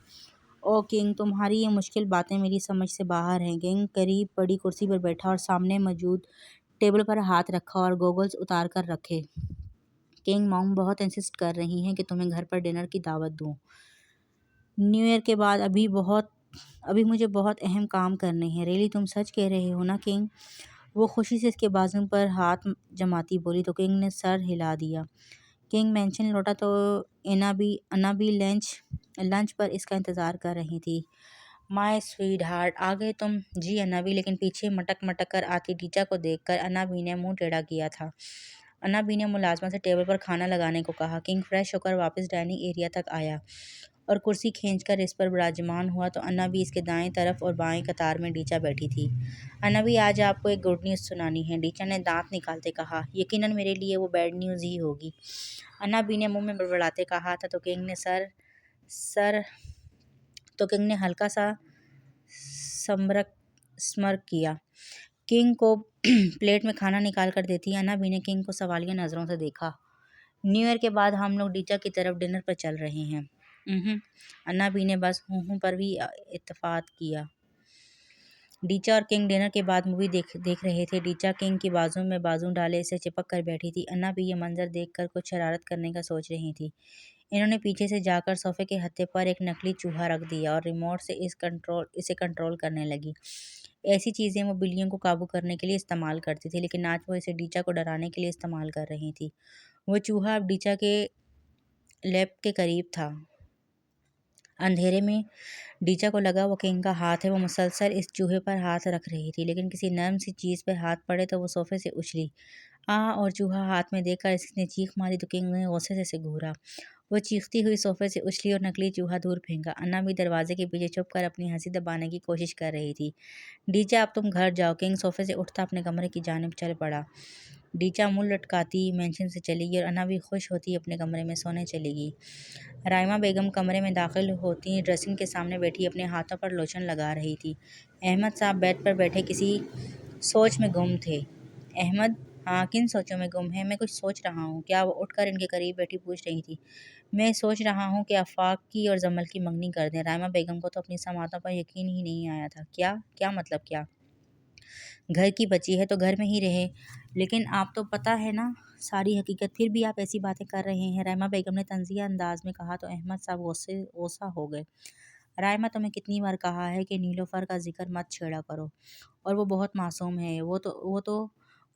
او کنگ، تمہاری یہ مشکل باتیں میری سمجھ سے باہر ہیں۔ کنگ قریب بڑی کرسی پر بیٹھا اور سامنے موجود ٹیبل پر ہاتھ رکھا اور گوگلز اتار کر رکھے۔ کنگ مام بہت انسسٹ کر رہی ہیں کہ تمہیں گھر پر ڈنر کی دعوت دوں نیو ایئر کے بعد۔ ابھی مجھے بہت اہم کام کرنے ہیں۔ ریلی تم سچ کہہ رہے ہو نا کنگ؟ وہ خوشی سے اس کے بازو پر ہاتھ جماتی بولی تو کنگ نے سر ہلا دیا۔ کنگ مینشن لوٹا تو انا بھی لنچ پر اس کا انتظار کر رہی تھی۔ مائی سویٹ ہارٹ، آ گئے تم؟ جی انا بھی، لیکن پیچھے مٹک مٹک کر آتی ڈیچا کو دیکھ کر انا بھی نے منہ ٹیڑھا کیا تھا۔ انا بھی نے ملازمہ سے ٹیبل پر کھانا لگانے کو کہا۔ کنگ فریش ہو کر واپس ڈائننگ ایریا تک آیا اور کرسی کھینچ کر اس پر براجمان ہوا تو انا بھی اس کے دائیں طرف اور بائیں قطار میں ڈیچا بیٹھی تھی۔ انا بھی، آج آپ کو ایک گڈ نیوز سنانی ہے، ڈیچا نے دانت نکالتے کہا۔ یقیناً میرے لیے وہ بیڈ نیوز ہی ہوگی، انا بھی نے منہ میں بڑبڑاتے کہا تھا تو کنگ نے ہلکا سا سمرک کیا۔ کنگ کو پلیٹ میں کھانا نکال کر دیتی انا بھی نے کنگ کو سوالیہ نظروں سے دیکھا۔ نیو ایئر کے بعد ہم لوگ ڈیچا کی طرف ڈنر پر چل رہے ہیں۔ انا بھی نے بس ہوں پر بھی اتفاق کیا۔ ڈیچا اور کنگ ڈنر کے بعد مووی دیکھ رہے تھے۔ ڈیچا کنگ کی بازو میں بازو ڈالے اسے چپک کر بیٹھی تھی۔ انا بھی یہ منظر دیکھ کر کچھ شرارت کرنے کا سوچ رہی تھی۔ انہوں نے پیچھے سے جا کر صوفے کے ہتھے پر ایک نکلی چوہا رکھ دیا اور ریموٹ سے اسے کنٹرول کرنے لگی۔ ایسی چیزیں وہ بلیوں کو قابو کرنے کے لیے استعمال کرتی تھی، لیکن آج وہ اسے ڈیچا کو ڈرانے کے لیے استعمال کر رہی تھی۔ وہ چوہا اب ڈیچا کے لیپ کے قریب تھا۔ اندھیرے میں ڈیچا کو لگا وہ کنگ کا ہاتھ ہے۔ وہ مسلسل اس چوہے پر ہاتھ رکھ رہی تھی، لیکن کسی نرم سی چیز پہ ہاتھ پڑے تو وہ صوفے سے اچھلی۔ اور چوہا ہاتھ میں دیکھ کر اس نے چیخ ماری تو کنگ نے غصے سے اسے گھورا۔ وہ چیختی ہوئی صوفے سے اچھلی اور نکلی چوہا دور پھینکا۔ انا بھی دروازے کے پیچھے چھپ کر اپنی ہنسی دبانے کی کوشش کر رہی تھی۔ ڈیچا اب تم گھر جاؤ۔ کنگ صوفے سے اٹھتا اپنے کمرے کی جانب چل پڑا۔ ڈیچا منہ لٹکاتی مینشن سے چلی گئی اور انا بھی خوش ہوتی اپنے کمرے میں سونے چلی گئی۔ رائمہ بیگم کمرے میں داخل ہوتی ڈریسنگ کے سامنے بیٹھی اپنے ہاتھوں پر لوشن لگا رہی تھی۔ احمد صاحب بیڈ پر بیٹھے کسی سوچ میں گم تھے۔ احمد، ہاں کن سوچوں میں گم ہے؟ میں کچھ سوچ رہا ہوں۔ کیا؟ وہ اٹھ کر ان کے قریب بیٹھی پوچھ رہی تھی۔ میں سوچ رہا ہوں کہ آفاق کی اور جمل کی منگنی کر دیں۔ رائمہ بیگم کو تو اپنی سماعتوں پر یقین ہی نہیں آیا تھا۔ کیا مطلب کیا؟ گھر کی بچی ہے تو گھر میں ہی رہے، لیکن آپ تو پتہ ہے نا ساری حقیقت، پھر بھی آپ ایسی باتیں کر رہے ہیں، رائمہ بیگم نے طنزیہ انداز میں کہا تو احمد صاحب غصہ ہو گئے۔ رائمہ، تمہیں کتنی بار کہا ہے کہ نیلوفر کا ذکر مت چھیڑا کرو، اور وہ بہت معصوم ہے،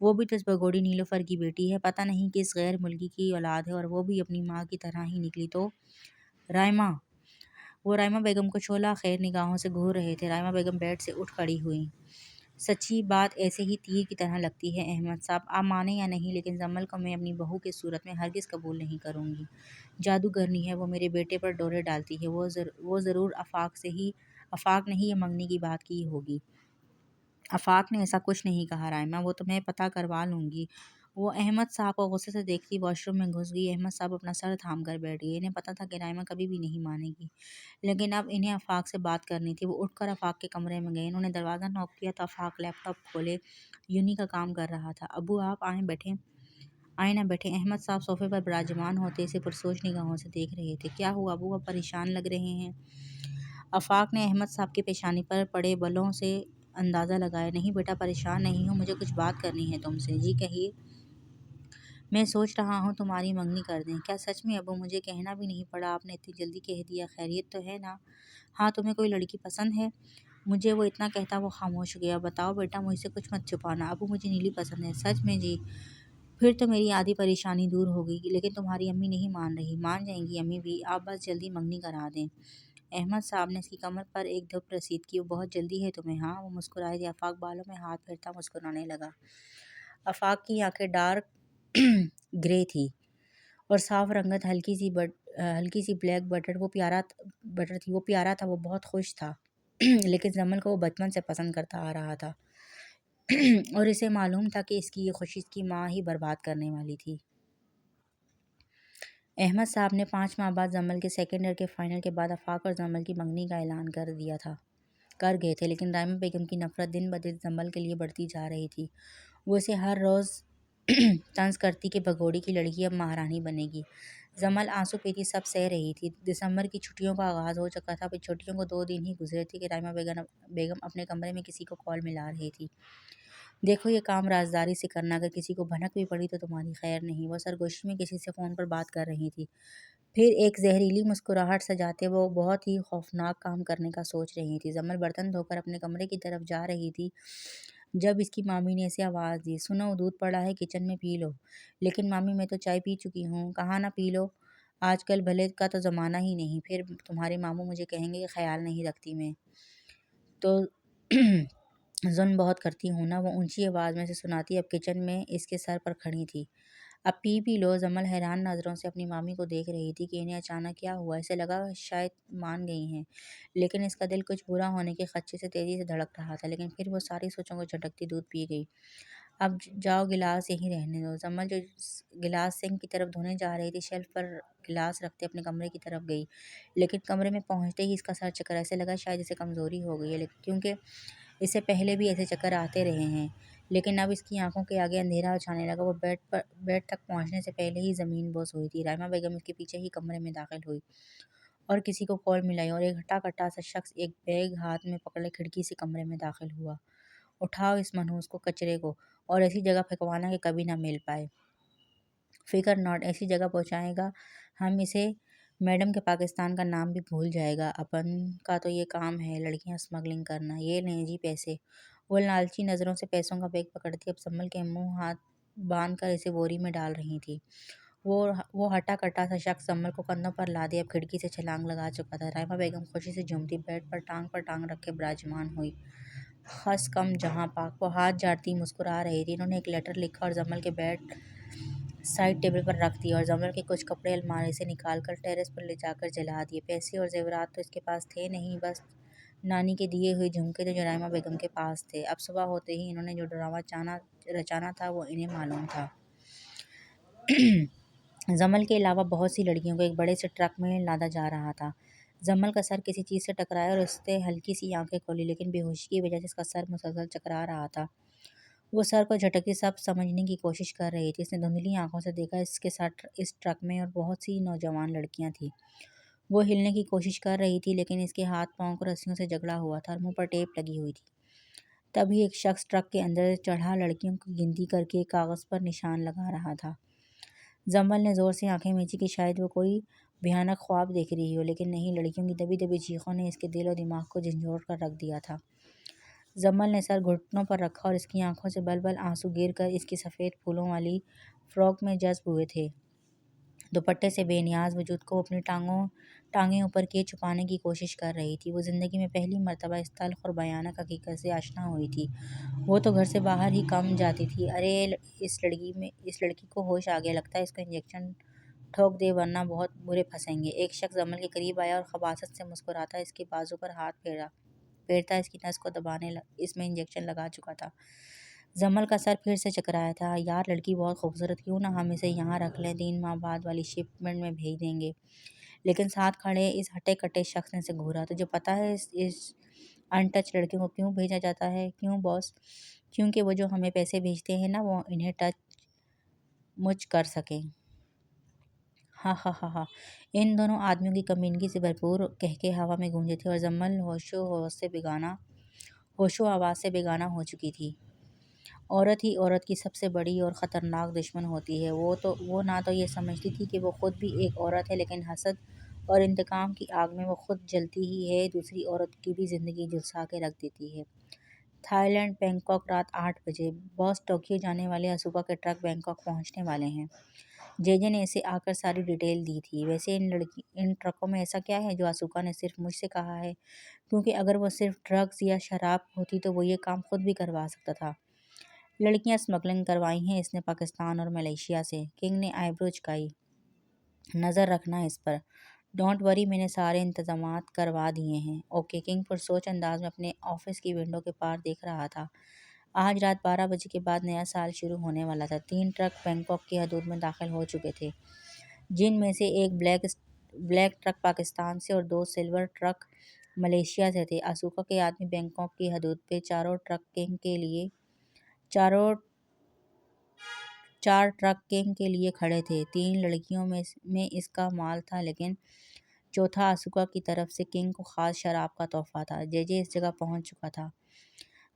وہ بھی تو اس بگوڑی نیلوفر کی بیٹی ہے، پتہ نہیں کس غیر ملکی کی اولاد ہے، اور وہ بھی اپنی ماں کی طرح ہی نکلی تو رائمہ بیگم کو شعلہ خیر نگاہوں سے گھور رہے تھے۔ رائمہ بیگم بیڈ سے اٹھ کھڑی ہوئیں۔ سچی بات ایسے ہی تیر کی طرح لگتی ہے احمد صاحب، آپ مانیں یا نہیں، لیکن جمل کو میں اپنی بہو کی صورت میں ہرگز قبول نہیں کروں گی۔ جادوگرنی ہے، وہ میرے بیٹے پر ڈورے ڈالتی ہے، وہ ضرور آفاق نے ہی یہ منگنی کی بات کی ہوگی۔ آفاق نے ایسا کچھ نہیں کہا رائمہ، وہ تو میں پتہ کروا لوں گی۔ وہ احمد صاحب کو غصے سے دیکھتی واش روم میں گھس گئی۔ احمد صاحب اپنا سر تھام کر بیٹھ گئے۔ انہیں پتہ تھا کہ رائمہ کبھی بھی نہیں مانے گی، لیکن اب انہیں آفاق سے بات کرنی تھی۔ وہ اٹھ کر آفاق کے کمرے میں گئے۔ انہوں نے دروازہ نوک کیا تو آفاق لیپ ٹاپ کھولے یونی کا کام کر رہا تھا۔ ابو آپ آئیں نہ بیٹھیں۔ احمد صاحب صوفے پر براجمان ہوتے اسے پرسوچ نگاہوں سے دیکھ رہے تھے۔ کیا ہوا ابو، آپ پریشان لگ رہے ہیں؟ آفاق نے احمد صاحب کی پیشانی پر پڑے بلوں سے اندازہ لگایا۔ نہیں بیٹا، پریشان نہیں ہوں، مجھے کچھ بات کرنی ہے تم سے۔ جی کہیے۔ میں سوچ رہا ہوں تمہاری منگنی کر دیں۔ کیا سچ میں ابو؟ مجھے کہنا بھی نہیں پڑا، آپ نے اتنی جلدی کہہ دیا۔ خیریت تو ہے نا؟ ہاں، تمہیں کوئی لڑکی پسند ہے؟ مجھے وہ اتنا کہتا وہ خاموش ہو گیا۔ بتاؤ بیٹا، مجھ سے کچھ مت چھپانا۔ ابو مجھے نیلی پسند ہے۔ سچ میں؟ جی۔ پھر تو میری آدھی پریشانی دور ہو گئی، لیکن تمہاری امی نہیں مان رہی۔ مان جائیں گی امی بھی، آپ بس جلدی منگنی کرا دیں۔ احمد صاحب نے اس کی کمر پر ایک دھپ رسید کی۔ وہ بہت جلدی ہے تمہیں؟ ہاں۔ وہ مسکرائے تھے۔ آفاق بالوں میں ہاتھ پھیرتا مسکرانے لگا۔ آفاق کی آنکھیں ڈارک گرے تھی اور صاف رنگت ہلکی سی بلیک بٹر تھی۔ وہ پیارا تھا، وہ بہت خوش تھا، لیکن جمل کو وہ بچپن سے پسند کرتا آ رہا تھا اور اسے معلوم تھا کہ اس کی یہ خوشی اس کی ماں ہی برباد کرنے والی تھی۔ احمد صاحب نے 5 ماہ بعد جمل کے سیکنڈ ایئر کے فائنل کے بعد آفاق اور جمل کی منگنی کا اعلان کر گئے تھے، لیکن رائمہ بیگم کی نفرت دن بدن جمل کے لیے بڑھتی جا رہی تھی۔ وہ اسے ہر روز طنز کرتی کہ بگوڑی کی لڑکی اب مہارانی بنے گی۔ جمل آنسو پیتی سب سہ رہی تھی۔ دسمبر کی چھٹیوں کا آغاز ہو چکا تھا۔ ابھی چھٹیوں کو 2 دن ہی گزرے تھے کہ رائمہ بیگم اپنے کمرے میں کسی کو کال ملا رہی تھی۔ دیکھو یہ کام رازداری سے کرنا، اگر کسی کو بھنک بھی پڑی تو تمہاری خیر نہیں۔ وہ سرگوشی میں کسی سے فون پر بات کر رہی تھی، پھر ایک زہریلی مسکراہٹ سجاتے وہ بہت ہی خوفناک کام کرنے کا سوچ رہی تھی۔ جمل برتن دھو کر اپنے کمرے کی طرف جا رہی تھی جب اس کی مامی نے اسے آواز دی، سنو دودھ پڑا ہے کچن میں پی لو۔ لیکن مامی میں تو چائے پی چکی ہوں، کہاں نہ پی لو، آج کل بھلے کا تو زمانہ ہی نہیں، پھر تمہارے ماموں مجھے کہیں گے کہ خیال نہیں رکھتی میں تو ظلم بہت کرتی ہوں نا، وہ اونچی آواز میں سے سناتی اب کچن میں اس کے سر پر کھڑی تھی۔ اب پی لو۔ جمل حیران نظروں سے اپنی مامی کو دیکھ رہی تھی کہ انہیں اچانک کیا ہوا، اسے لگا شاید مان گئی ہیں، لیکن اس کا دل کچھ برا ہونے کے خدشے سے تیزی سے دھڑک رہا تھا، لیکن پھر وہ ساری سوچوں کو جھٹکتی دودھ پی گئی۔ اب جاؤ گلاس یہیں رہنے دو۔ جمل جو گلاس سنک کی طرف دھونے جا رہی تھی، شیلف پر گلاس رکھتے اپنے کمرے کی طرف گئی، لیکن کمرے میں پہنچتے ہی اس کا سر چکرا، اسے لگا شاید اسے کمزوری ہو گئی ہے، کیونکہ اسے پہلے بھی ایسے چکر آتے رہے ہیں، لیکن اب اس کی آنکھوں کے آگے اندھیرا چھانے لگا۔ وہ بیڈ تک پہنچنے سے پہلے ہی زمین بوس ہوئی تھی۔ رائمہ بیگم اس کے پیچھے ہی کمرے میں داخل ہوئی اور کسی کو کال ملائی، اور ایک ہٹا کٹا سا شخص ایک بیگ ہاتھ میں پکڑے کھڑکی سے کمرے میں داخل ہوا۔ اٹھاؤ اس منحوس کو، کچرے کو، اور ایسی جگہ پھینکوانا کہ کبھی نہ مل پائے۔ فکر ناٹ، ایسی جگہ پہنچائے گا ہم اسے میڈم کے پاکستان کا نام بھی بھول جائے گا۔ اپن کا تو یہ کام ہے لڑکیاں اسمگلنگ کرنا۔ یہ لیں جی پیسے۔ وہ لالچی نظروں سے پیسوں کا بیگ پکڑتی اب جمل کے منہ ہاتھ باندھ کر اسے بوری میں ڈال رہی تھی۔ وہ ہٹا کٹا سا شخص جمل کو کندھوں پر لادے اب کھڑکی سے چھلانگ لگا چکا تھا۔ رائمہ بیگم خوشی سے جھومتی بیڈ پر ٹانگ رکھے براجمان ہوئی۔ خس کم جہاں پاک، وہ ہاتھ جھاڑتی مسکرا رہی تھی۔ انہوں نے ایک لیٹر لکھا اور جمل کے بیڈ سائڈ ٹیبل پر رکھ دیا، اور جمل کے کچھ کپڑے الماری سے نکال کر ٹیرس پر لے جا کر جلا دیے۔ پیسے اور زیورات تو اس کے پاس تھے نہیں، بس نانی کے دیے ہوئے جھمکے تھے جو رائمہ بیگم کے پاس تھے۔ اب صبح ہوتے ہی انہوں نے جو ڈرامہ رچانا تھا وہ انہیں معلوم تھا۔ جمل کے علاوہ بہت سی لڑکیوں کو ایک بڑے سے ٹرک میں لادا جا رہا تھا۔ جمل کا سر کسی چیز سے ٹکرایا اور اس نے ہلکی سی آنکھیں کھولی، لیکن بے ہوشی کی وجہ سے اس کا سر مسلسل چکرا رہا تھا۔ وہ سر کو جھٹکتی سب سمجھنے کی کوشش کر رہی تھی۔ اس نے دھندلی آنکھوں سے دیکھا اس کے ساتھ اس ٹرک میں اور بہت سی نوجوان لڑکیاں تھیں۔ وہ ہلنے کی کوشش کر رہی تھی، لیکن اس کے ہاتھ پاؤں کو رسیوں سے جکڑا ہوا تھا اور منہ پر ٹیپ لگی ہوئی تھی۔ تبھی ایک شخص ٹرک کے اندر چڑھا لڑکیوں کی گنتی کر کے کاغذ پر نشان لگا رہا تھا۔ جمل نے زور سے آنکھیں میچی کہ شاید وہ کوئی بھیانک خواب دیکھ رہی ہو، لیکن نہیں، لڑکیوں کی دبی دبی چیخوں نے اس کے دل و دماغ کو جھنجھوڑ کر رکھ دیا تھا۔ جمل نے سر گھٹنوں پر رکھا اور اس کی آنکھوں سے بل بل آنسو گر کر اس کی سفید پھولوں والی فراک میں جذب ہوئے تھے۔ دوپٹے سے بے نیاز وجود کو وہ اپنی ٹانگیں اوپر کیے چھپانے کی کوشش کر رہی تھی۔ وہ زندگی میں پہلی مرتبہ اس تلخ اور بھیانک حقیقت سے آشنا ہوئی تھی۔ وہ تو گھر سے باہر ہی کم جاتی تھی۔ ارے اس لڑکی کو ہوش آ گیا، لگتا ہے اس کو انجیکشن ٹھوک دے ورنہ بہت برے پھنسیں گے۔ ایک شخص جمل کے قریب آیا اور خباثت سے مسکراتا اس کے بازو پر ہاتھ پھیرتا اس کی نس کو دبانے اس میں انجیکشن لگا چکا تھا۔ جمل کا سر پھر سے چکرایا تھا۔ یار لڑکی بہت خوبصورت، کیوں نہ ہم اسے یہاں رکھ لیں، 3 ماہ بعد والی شپمنٹ میں بھیج دیں گے۔ لیکن ساتھ کھڑے اس ہٹے کٹے شخص نے اسے گھورا۔ تجھے پتہ ہے اس ان ٹچ لڑکیوں کو کیوں بھیجا جاتا ہے؟ کیوں باس؟ کیونکہ وہ جو ہمیں پیسے بھیجتے ہیں نا، وہ انہیں ٹچ مچ کر سکیں۔ ہا ہا ہا ہا۔ ان دونوں آدمیوں کی کمینگی سے بھرپور قہقہے ہوا میں گونجے تھے اور جمل ہوش و آواز سے بیگانہ ہو چکی تھی۔ عورت ہی عورت کی سب سے بڑی اور خطرناک دشمن ہوتی ہے۔ وہ نہ تو یہ سمجھتی تھی کہ وہ خود بھی ایک عورت ہے، لیکن حسد اور انتقام کی آگ میں وہ خود جلتی ہی ہے، دوسری عورت کی بھی زندگی جھلسا کے رکھ دیتی ہے۔ تھائی لینڈ، بینکاک، رات 8 بجے۔ باس، ٹوکیو جانے والے اسوکا کے ٹرک بینکاک پہنچنے والے ہیں۔ جے جے نے اسے آ کر ساری ڈیٹیل دی تھی۔ ویسے ان ٹرکوں میں ایسا کیا ہے جو اسوکا نے صرف مجھ سے کہا ہے؟ کیونکہ اگر وہ صرف ڈرگز یا شراب ہوتی تو وہ یہ کام خود بھی کروا سکتا تھا۔ لڑکیاں اسمگلنگ کروائی ہیں اس نے پاکستان اور ملیشیا سے۔ کنگ نے آئی برو جھکائی۔ نظر رکھنا اس پر۔ ڈونٹ وری، میں نے سارے انتظامات کروا دیے ہیں۔ اوکے۔ کنگ پرسوچ انداز میں اپنے آفس کی ونڈو کے پار دیکھ رہا تھا۔ آج رات 12 بجے کے بعد نیا سال شروع ہونے والا تھا۔ 3 ٹرک بینکاک کی حدود میں داخل ہو چکے تھے، جن میں سے ایک بلیک ٹرک پاکستان سے اور 2 سلور ٹرک ملیشیا سے تھے۔ اسوکا کے آدمی بینکاک کی حدود پہ 4 ٹرک کنگ کے لیے کھڑے تھے۔ 3 لڑکیوں میں اس کا مال تھا، لیکن چوتھا اسوکا کی طرف سے کنگ کو خاص شراب کا تحفہ تھا۔ جے جے اس جگہ پہنچ چکا تھا۔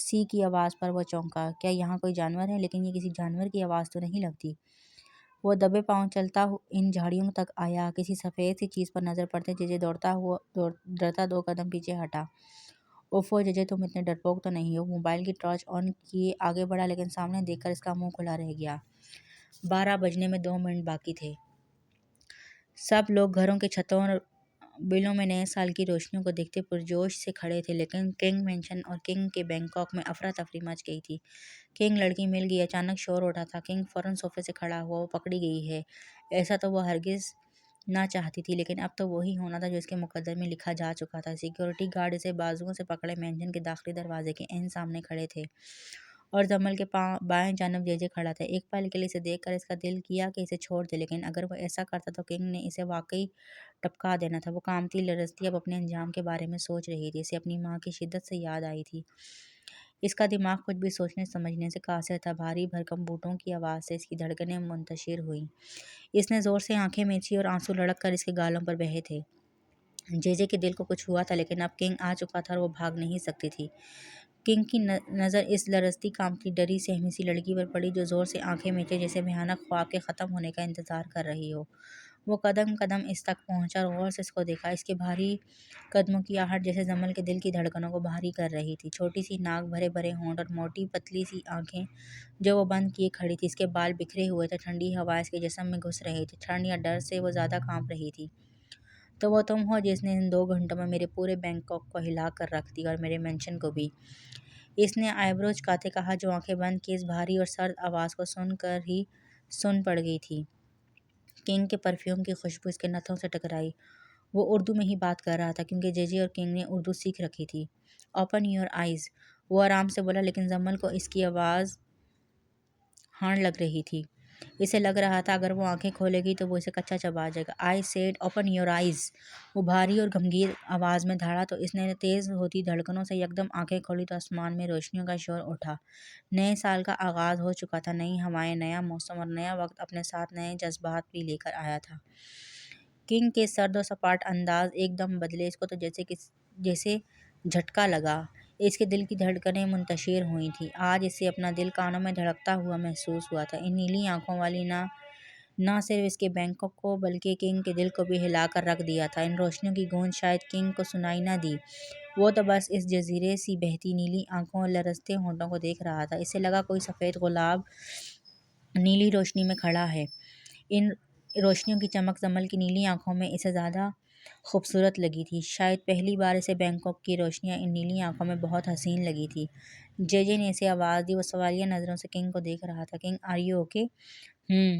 سی کی آواز پر وہ چونکا۔ کیا یہاں کوئی جانور ہے؟ لیکن یہ کسی جانور کی آواز تو نہیں لگتی۔ وہ دبے پاؤں چلتا ان جھاڑیوں تک آیا۔ کسی سفید سی چیز پر نظر پڑتے ججے ڈرتا 2 قدم پیچھے ہٹا۔ اوفو ججے، تم اتنے ڈرپوک تو نہیں ہو؟ موبائل کی ٹارچ آن کیے آگے بڑھا، لیکن سامنے دیکھ کر اس کا منہ کھلا رہ گیا۔ 12 بجنے میں 2 منٹ باقی تھے۔ سب لوگ گھروں کی چھتوں اور بلوں میں نئے سال کی روشنیوں کو دیکھتے پرجوش سے کھڑے تھے، لیکن کنگ مینشن اور کنگ کے بینکاک میں افراتفری مچ گئی تھی۔ کنگ لڑکی مل گئی، اچانک شور اٹھا تھا۔ کنگ فوراً صوفے سے کھڑا ہوا۔ وہ پکڑی گئی ہے، ایسا تو وہ ہرگز نہ چاہتی تھی، لیکن اب تو وہی ہونا تھا جو اس کے مقدر میں لکھا جا چکا تھا۔ سیکورٹی گارڈ اسے بازوؤں سے پکڑے مینشن کے داخلی دروازے کے عین سامنے کھڑے تھے، اور جمل کے بائیں جانب جے کھڑا تھا۔ ایک پل کے لیے اسے دیکھ کر اس کا دل کیا کہ اسے چھوڑ دے، لیکن اگر وہ ایسا کرتا تو کنگ نے اسے واقعی ٹپکا دینا تھا۔ وہ کانپتی لرزتی اب اپنے انجام کے بارے میں سوچ رہی تھی۔ اسے اپنی ماں کی شدت سے یاد آئی تھی۔ اس کا دماغ کچھ بھی سوچنے سمجھنے سے قاصر تھا۔ بھاری بھرکم بوٹوں کی آواز سے اس کی دھڑکنیں منتشر ہوئیں۔ اس نے زور سے آنکھیں مینچیں اور آنسو لڑک کر اس کے گالوں پر بہے تھے۔ جے کے دل کو کچھ ہوا تھا، لیکن اب کنگ آ چکا تھا اور وہ بھاگ نہیں سکتی تھی۔ کنگ کی نظر اس لرزتی، کانپتی، ڈری سہمی سی لڑکی پر پڑی جو زور سے آنکھیں مینچے، جیسے بھیانک خواب کے ختم ہونے کا انتظار کر رہی ہو۔ وہ قدم قدم اس تک پہنچا اور غور سے اس کو دیکھا۔ اس کے بھاری قدموں کی آہٹ جیسے جمل کے دل کی دھڑکنوں کو بھاری کر رہی تھی۔ چھوٹی سی ناک، بھرے بھرے ہونٹ اور موٹی پتلی سی آنکھیں جو وہ بند کیے کھڑی تھی۔ اس کے بال بکھرے ہوئے تھے، ٹھنڈی ہوائیں اس کے جسم میں گھس رہی تھیں۔ ٹھنڈ یا ڈر سے وہ زیادہ کانپ رہی تھی۔ تو وہ تم ہو جس نے ان 2 گھنٹوں میں میرے پورے بینکاک کو ہلا کر رکھ دیا، اور میرے مینشن کو بھی، اس نے آئیبرو چکاتے کہا، جو آنکھیں بند کیے اس بھاری اور سرد آواز کو سن کر ہی سن پڑ گئی تھی۔ کنگ کے پرفیوم کی خوشبو اس کے نتھوں سے ٹکرائی۔ وہ اردو میں ہی بات کر رہا تھا، کیونکہ جے اور کنگ نے اردو سیکھ رکھی تھی۔ اوپن یور آئیز، وہ آرام سے بولا، لیکن جمل کو اس کی آواز ہارڈ لگ رہی تھی۔ اسے لگ رہا تھا اگر وہ آنکھیں کھولے گی تو وہ اسے کچا چبا جائے گا۔ I said open your eyes, وہ بھاری اور گمگیر آواز میں دھاڑا۔ تو اس نے تیز ہوتی دھڑکنوں سے یکدم آنکھیں کھولی تو آسمان میں روشنیوں کا شور اٹھا۔ نئے سال کا آغاز ہو چکا تھا۔ نئی ہوائیں، نیا موسم اور نیا وقت اپنے ساتھ نئے جذبات بھی لے کر آیا تھا۔ کنگ کے سرد و سپاٹ انداز ایک دم بدلے۔ اس کو تو جیسے جھٹکا لگا۔ اس کے دل کی دھڑکنیں منتشر ہوئی تھیں۔ آج اسے اپنا دل کانوں میں دھڑکتا ہوا محسوس ہوا تھا۔ ان نیلی آنکھوں والی نہ صرف اس کے بینکاک کو بلکہ کنگ کے دل کو بھی ہلا کر رکھ دیا تھا۔ ان روشنیوں کی گونج شاید کنگ کو سنائی نہ دی۔ وہ تو بس اس جزیرے سی بہتی نیلی آنکھوں اور لرزتے ہونٹوں کو دیکھ رہا تھا۔ اسے لگا کوئی سفید غلاب نیلی روشنی میں کھڑا ہے۔ ان روشنیوں کی چمک جمل کی نیلی آنکھوں میں اسے زیادہ خوبصورت لگی تھی۔ شاید پہلی بار اسے بینکاک کی روشنیاں ان نیلی آنکھوں میں بہت حسین لگی تھی۔ جے نے اسے آواز دی۔ وہ سوالیہ نظروں سے کنگ کو دیکھ رہا تھا۔ King, are you okay?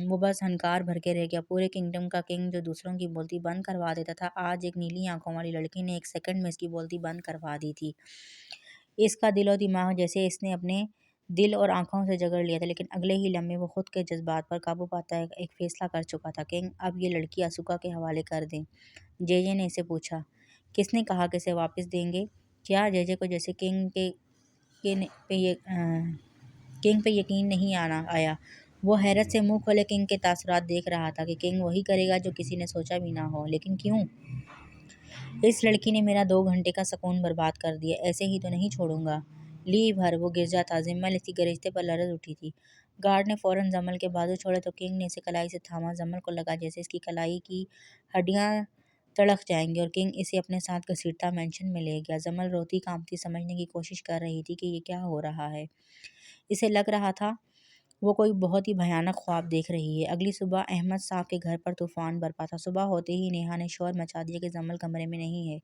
وہ بس ہنکار بھر کے رہ گیا۔ پورے کنگڈم کا کنگ جو دوسروں کی بولتی بند کروا دیتا تھا، آج ایک نیلی آنکھوں والی لڑکی نے 1 سیکنڈ میں اس کی بولتی بند کروا دی تھی۔ اس کا دل و دماغ جیسے اس نے اپنے دل اور آنکھوں سے جگڑ لیا تھا، لیکن اگلے ہی لمحے وہ خود کے جذبات پر قابو پاتا ایک فیصلہ کر چکا تھا۔ کنگ، اب یہ لڑکی اسوکا کے حوالے کر دیں، جے نے اسے پوچھا۔ کس نے کہا کہ اسے واپس دیں گے؟ کیا؟ جے کو جیسے کنگ پہ یقین نہیں آیا۔ وہ حیرت سے منہ کھولے کنگ کے تاثرات دیکھ رہا تھا کہ کنگ وہی کرے گا جو کسی نے سوچا بھی نہ ہو۔ لیکن کیوں؟ اس لڑکی نے میرا 2 گھنٹے کا سکون برباد کر دیا، ایسے ہی تو نہیں چھوڑوں گا۔ لی بھر وہ گرجا تھا، جمل اس کی گرجتے پر لرز اٹھی تھی۔ گارڈ نے فوراً جمل کے بازو چھوڑے تو کنگ نے اسے کلائی سے تھاما۔ جمل کو لگا جیسے اس کی کلائی کی ہڈیاں تڑک جائیں گی، اور کنگ اسے اپنے ساتھ گھسیٹتا مینشن میں لے گیا۔ جمل روتی کانپتی سمجھنے کی کوشش کر رہی تھی کہ یہ کیا ہو رہا ہے۔ اسے لگ رہا تھا وہ کوئی بہت ہی بھیانک خواب دیکھ رہی ہے۔ اگلی صبح احمد صاحب کے گھر پر طوفان برپا تھا۔ صبح ہوتے ہی نیہا نے شور مچا دیا کہ جمل کمرے میں نہیں ہے۔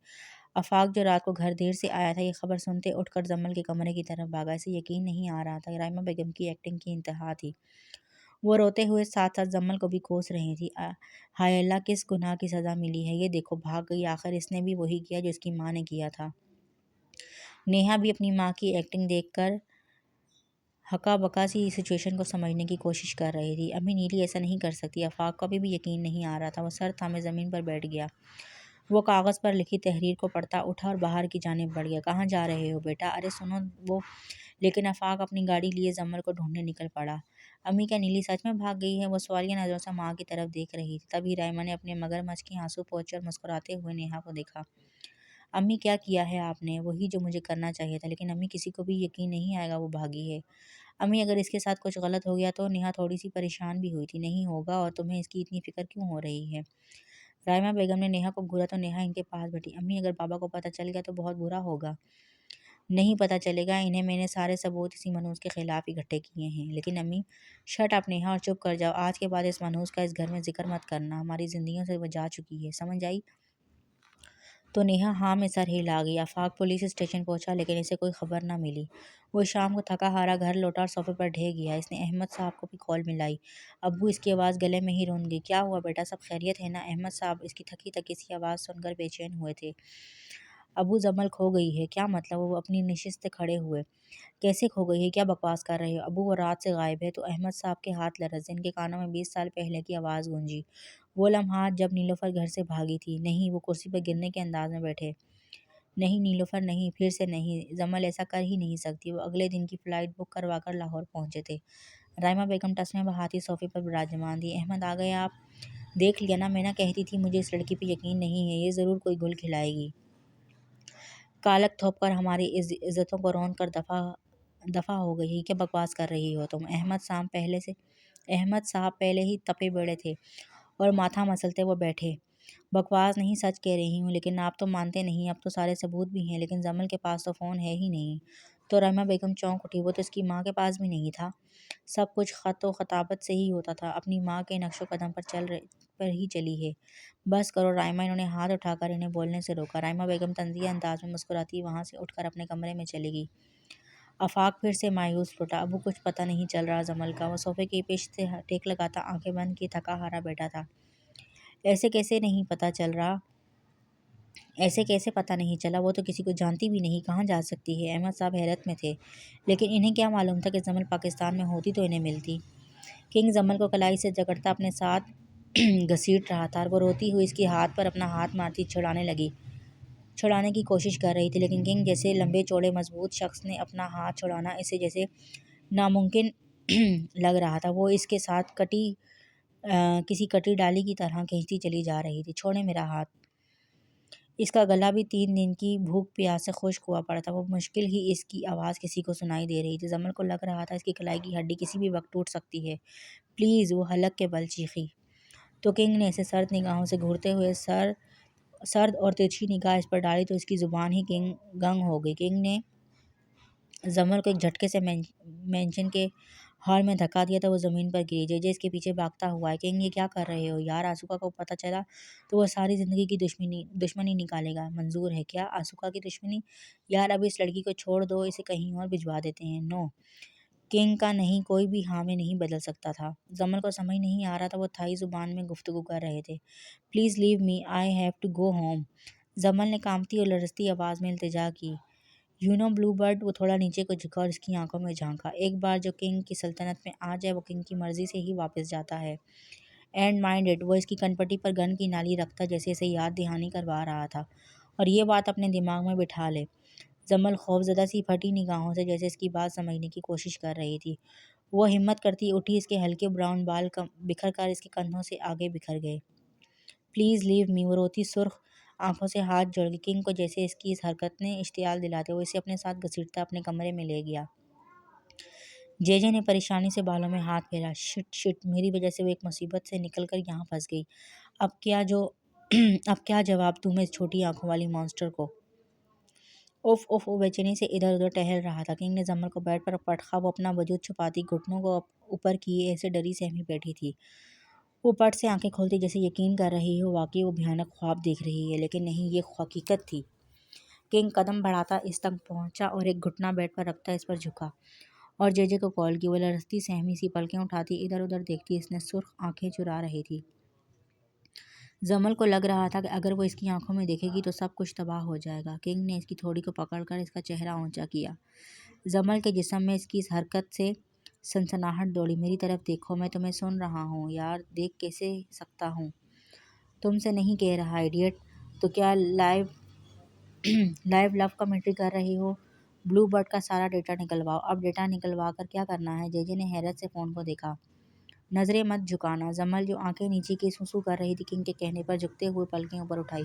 آفاق جو رات کو گھر دیر سے آیا تھا، یہ خبر سنتے اٹھ کر جمل کے کمرے کی طرف بھاگا۔ اسے یقین نہیں آ رہا تھا۔ رائمہ بیگم کی ایکٹنگ کی انتہا تھی۔ وہ روتے ہوئے ساتھ ساتھ جمل کو بھی کوس رہی تھی۔ ہائے اللہ، کس گناہ کی سزا ملی ہے؟ یہ دیکھو، بھاگ گئی۔ آخر اس نے بھی وہی کیا جو اس کی ماں نے کیا تھا۔ نیہا بھی اپنی ماں کی ایکٹنگ دیکھ کر ہکا بکا سی سچویشن کو سمجھنے کی کوشش کر رہی تھی۔ امی نیلی ایسا نہیں کر سکتی۔ آفاق کو ابھی بھی یقین نہیں آ رہا تھا۔ وہ سر تھامے زمین پر بیٹھ گیا۔ وہ کاغذ پر لکھی تحریر کو پڑھتا اٹھا اور باہر کی جانب بڑھ گیا۔ کہاں جا رہے ہو بیٹا؟ ارے سنو وہ، لیکن آفاق اپنی گاڑی لیے جمل کو ڈھونڈنے نکل پڑا۔ امی، کیا نیلی سچ میں بھاگ گئی ہے؟ وہ سوالیہ نظروں سے ماں کی طرف دیکھ رہی تھی۔ تبھی رائمہ نے اپنے مگر مچھ کے آنسو پوچھے اور مسکراتے ہوئے نیہا کو دیکھا۔ امی کیا کیا ہے آپ نے؟ وہی جو مجھے کرنا چاہیے تھا، لیکن امی کسی کو بھی یقین نہیں آئے گا وہ بھاگی ہے۔ امی اگر اس کے ساتھ کچھ غلط ہو گیا تو؟ نیہا تھوڑی سی پریشان بھی ہوئی تھی۔ نہیں ہوگا، اور تمہیں اس کی اتنی فکر کیوں ہو رہی ہے؟ رائمہ بیگم نے نیہا کو گھورا تو نیہا ان کے پاس بیٹھی۔ امی اگر بابا کو پتہ چل گیا تو بہت برا ہوگا۔ نہیں پتہ چلے گا انہیں، میں نے سارے ثبوت اسی منحوس کے خلاف ہی اکٹھے کیے ہیں۔ لیکن امی، شٹ اپ نیہا اور چپ کر جاؤ۔ آج کے بعد اس منحوس کا اس گھر میں ذکر مت کرنا، ہماری زندگیوں سے وہ جا چکی ہے، سمجھ آئی؟ تو نیہا ہاں میں سر ہلا گئی۔ آفاق پولیس اسٹیشن پہنچا لیکن اسے کوئی خبر نہ ملی۔ وہ شام کو تھکا ہارا گھر لوٹا اور صوفے پر ڈھہ گیا۔ اس نے احمد صاحب کو بھی کال ملائی۔ ابو، اس کی آواز گلے میں ہی رون گئی۔ کیا ہوا بیٹا، سب خیریت ہے نا؟ احمد صاحب اس کی تھکی تھکی سی آواز سن کر بے چین ہوئے تھے۔ ابو، جمل کھو گئی ہے۔ کیا مطلب؟ وہ اپنی نشست سے کھڑے ہوئے۔ کیسے کھو گئی ہے؟ کیا بکواس کر رہے ہو ابو؟ وہ رات سے غائب ہے۔ تو احمد صاحب کے ہاتھ لرزے، ان کے کانوں میں 20 سال پہلے کی آواز گونجی، وہ لمحات جب نیلوفر گھر سے بھاگی تھی۔ نہیں، وہ کرسی پر گرنے کے انداز میں بیٹھے۔ نہیں نیلوفر نہیں، پھر سے نہیں، جمل ایسا کر ہی نہیں سکتی۔ وہ اگلے دن کی فلائٹ بک کروا کر لاہور پہنچے تھے۔ رائمہ بیگم ٹسمے بہاتی صوفے پر براجمان تھی۔ احمد آ گئے آپ؟ دیکھ لیا نا، میں نہ کہتی تھی مجھے اس لڑکی پہ یقین نہیں ہے، یہ ضرور کوئی گل کھلائے گی، کالک تھوپ کر ہماری عزتوں کو رون کر دفع ہو گئی۔ کیا بکواس کر رہی ہو تم؟ احمد صاحب پہلے ہی تپے بڑے تھے اور ماتھا مسلتے وہ بیٹھے۔ بکواس نہیں، سچ کہہ رہی ہوں، لیکن آپ تو مانتے نہیں۔ اب تو سارے ثبوت بھی ہیں، لیکن جمل کے پاس تو فون ہے ہی نہیں۔ تو رائمہ بیگم چونک اٹھی۔ وہ تو اس کی ماں کے پاس بھی نہیں تھا۔ سب کچھ خط و خطابت سے ہی ہوتا تھا، اپنی ماں کے نقش و قدم پر ہی چلی ہے۔ بس کرو رائمہ، انہوں نے ہاتھ اٹھا کر انہیں بولنے سے روکا۔ رائمہ بیگم طنزیہ انداز میں مسکراتی وہاں سے اٹھ کر اپنے کمرے میں چلی گئی۔ آفاق پھر سے مایوس لوٹا۔ ابو، کچھ پتہ نہیں چل رہا جمل کا؟ وہ صوفے کی پشت سے ٹیک لگاتا آنکھیں بند کیے تھکا ہارا بیٹھا تھا۔ ایسے کیسے پتہ نہیں چلا؟ وہ تو کسی کو جانتی بھی نہیں، کہاں جا سکتی ہے؟ احمد صاحب حیرت میں تھے، لیکن انہیں کیا معلوم تھا کہ جمل پاکستان میں ہوتی تو انہیں ملتی۔ کنگ جمل کو کلائی سے جکڑتا اپنے ساتھ گھسیٹ رہا تھا اور وہ روتی ہوئی اس کی ہاتھ پر اپنا ہاتھ مارتی چھڑانے کی کوشش کر رہی تھی، لیکن کنگ جیسے لمبے چوڑے مضبوط شخص نے اپنا ہاتھ چھڑانا اسے جیسے ناممکن لگ رہا تھا۔ وہ اس کے ساتھ کسی کٹی ڈالی کی طرح کھینچتی چلی جا رہی تھی۔ چھوڑیں میرا ہاتھ۔ اس کا گلا بھی 3 دن کی بھوک پیاس سے خشک ہوا پڑا تھا۔ وہ مشکل ہی اس کی آواز کسی کو سنائی دے رہی تھی۔ جمل کو لگ رہا تھا اس کی کلائی کی ہڈی کسی بھی وقت ٹوٹ سکتی ہے۔ پلیز، وہ حلق کے بل چیخی۔ تو کنگ نے اسے سرد نگاہوں سے گھورتے ہوئے سرد اور ترچھی نگاہ اس پر ڈالی تو اس کی زبان ہی گنگ ہو گئی۔ کنگ نے جمل کو ایک جھٹکے سے مینشن کے ہال میں دھکا دیا تو وہ زمین پر گری۔ جے اس کے پیچھے بھاگتا ہوا ہے۔ کنگ، یہ کیا کر رہے ہو یار؟ آسوکا کو پتہ چلا تو وہ ساری زندگی کی دشمنی نکالے گا۔ منظور ہے کیا؟ آسوکا کی دشمنی؟ یار اب اس لڑکی کو چھوڑ دو، اسے کہیں اور بھجوا دیتے ہیں۔ نو، کنگ کا نہیں کوئی بھی ہاں میں نہیں بدل سکتا تھا۔ جمل کو سمجھ نہیں آ رہا تھا، وہ تھائی زبان میں گفتگو کر رہے تھے۔ Please leave me, I have to go home, Jamal نے کانپتی اور لرزتی آواز میں التجا کی۔ بلو برڈ، وہ تھوڑا نیچے کو جھکا اور اس کی آنکھوں میں جھانکا۔ ایک بار جو کنگ کی سلطنت میں آ جائے وہ کنگ کی مرضی سے ہی واپس جاتا ہے۔ اینڈ مائنڈ اٹ، وہ اس کی کنپٹی پر گن کی نالی رکھتا جیسے اسے یاد دہانی کروا رہا تھا، اور یہ بات اپنے دماغ میں بٹھا لے۔ جمل خوفزدہ سی پھٹی نگاہوں سے جیسے اس کی بات سمجھنے کی کوشش کر رہی تھی۔ وہ ہمت کرتی اٹھی، اس کے ہلکے براؤن بال بکھر کر اس کے کندھوں سے آگے بکھر گئے۔ پلیز لیو می، وہ روتی سرخ آنکھوں سے ہاتھ جوڑ گئی۔ کنگ کو جیسے اس کی اس حرکت نے اشتعال دلاتے وہ اسے اپنے ساتھ گھسیٹتا اپنے کمرے میں لے گیا۔ جے نے پریشانی سے بالوں میں ہاتھ پھیرا۔ شٹ، میری وجہ سے وہ ایک مصیبت سے نکل کر یہاں پھنس گئی۔ اب کیا جواب دوں میں اس چھوٹی آنکھوں والی مانسٹر کو؟ اف، وہ بے چینی سے ادھر ادھر ٹہل رہا تھا۔ کنگ نے جمل کو بیڈ پر پٹخا، وہ اپنا وجود چھپاتی گھٹنوں کو اوپر کیے ایسے ڈری سہمی بیٹھی تھی۔ وہ پٹ سے آنکھیں کھولتی جیسے یقین کر رہی ہو واقعی وہ بھیانک خواب دیکھ رہی ہے، لیکن نہیں، یہ حقیقت تھی۔ کنگ قدم بڑھاتا اس تک پہنچا اور ایک گھٹنا بیڈ پر رکھتا اس پر جھکا اور جے کو کال کی۔ وہ لرزتی سہمی سی پلکیں اٹھاتی ادھر ادھر دیکھتی، اس نے سرخ آنکھیں چرا رہی تھی۔ جمل کو لگ رہا تھا کہ اگر وہ اس کی آنکھوں میں دیکھے گی تو سب کچھ تباہ ہو جائے گا۔ کنگ نے اس کی تھوڑی کو پکڑ کر اس کا چہرہ اونچا کیا۔ جمل کے جسم میں اس کی اس حرکت سے سنسناہٹ دوڑی۔ میری طرف دیکھو، میں تمہیں سن رہا ہوں یار، دیکھ کیسے سکتا ہوں؟ تم سے نہیں کہہ رہا ایڈیٹ۔ تو کیا لائیو لو کمنٹری کر رہے ہو؟ بلو برڈ کا سارا ڈیٹا نکلواؤ۔ اب ڈیٹا نکلوا کر کیا کرنا ہے؟ جے نے حیرت سے فون کو دیکھا۔ نظریں مت جھکانا۔ جمل جو آنکھیں نیچے کی سو کر رہی تھی کنگ کے کہنے پر جھکتے ہوئے پلکیں اوپر اٹھائی۔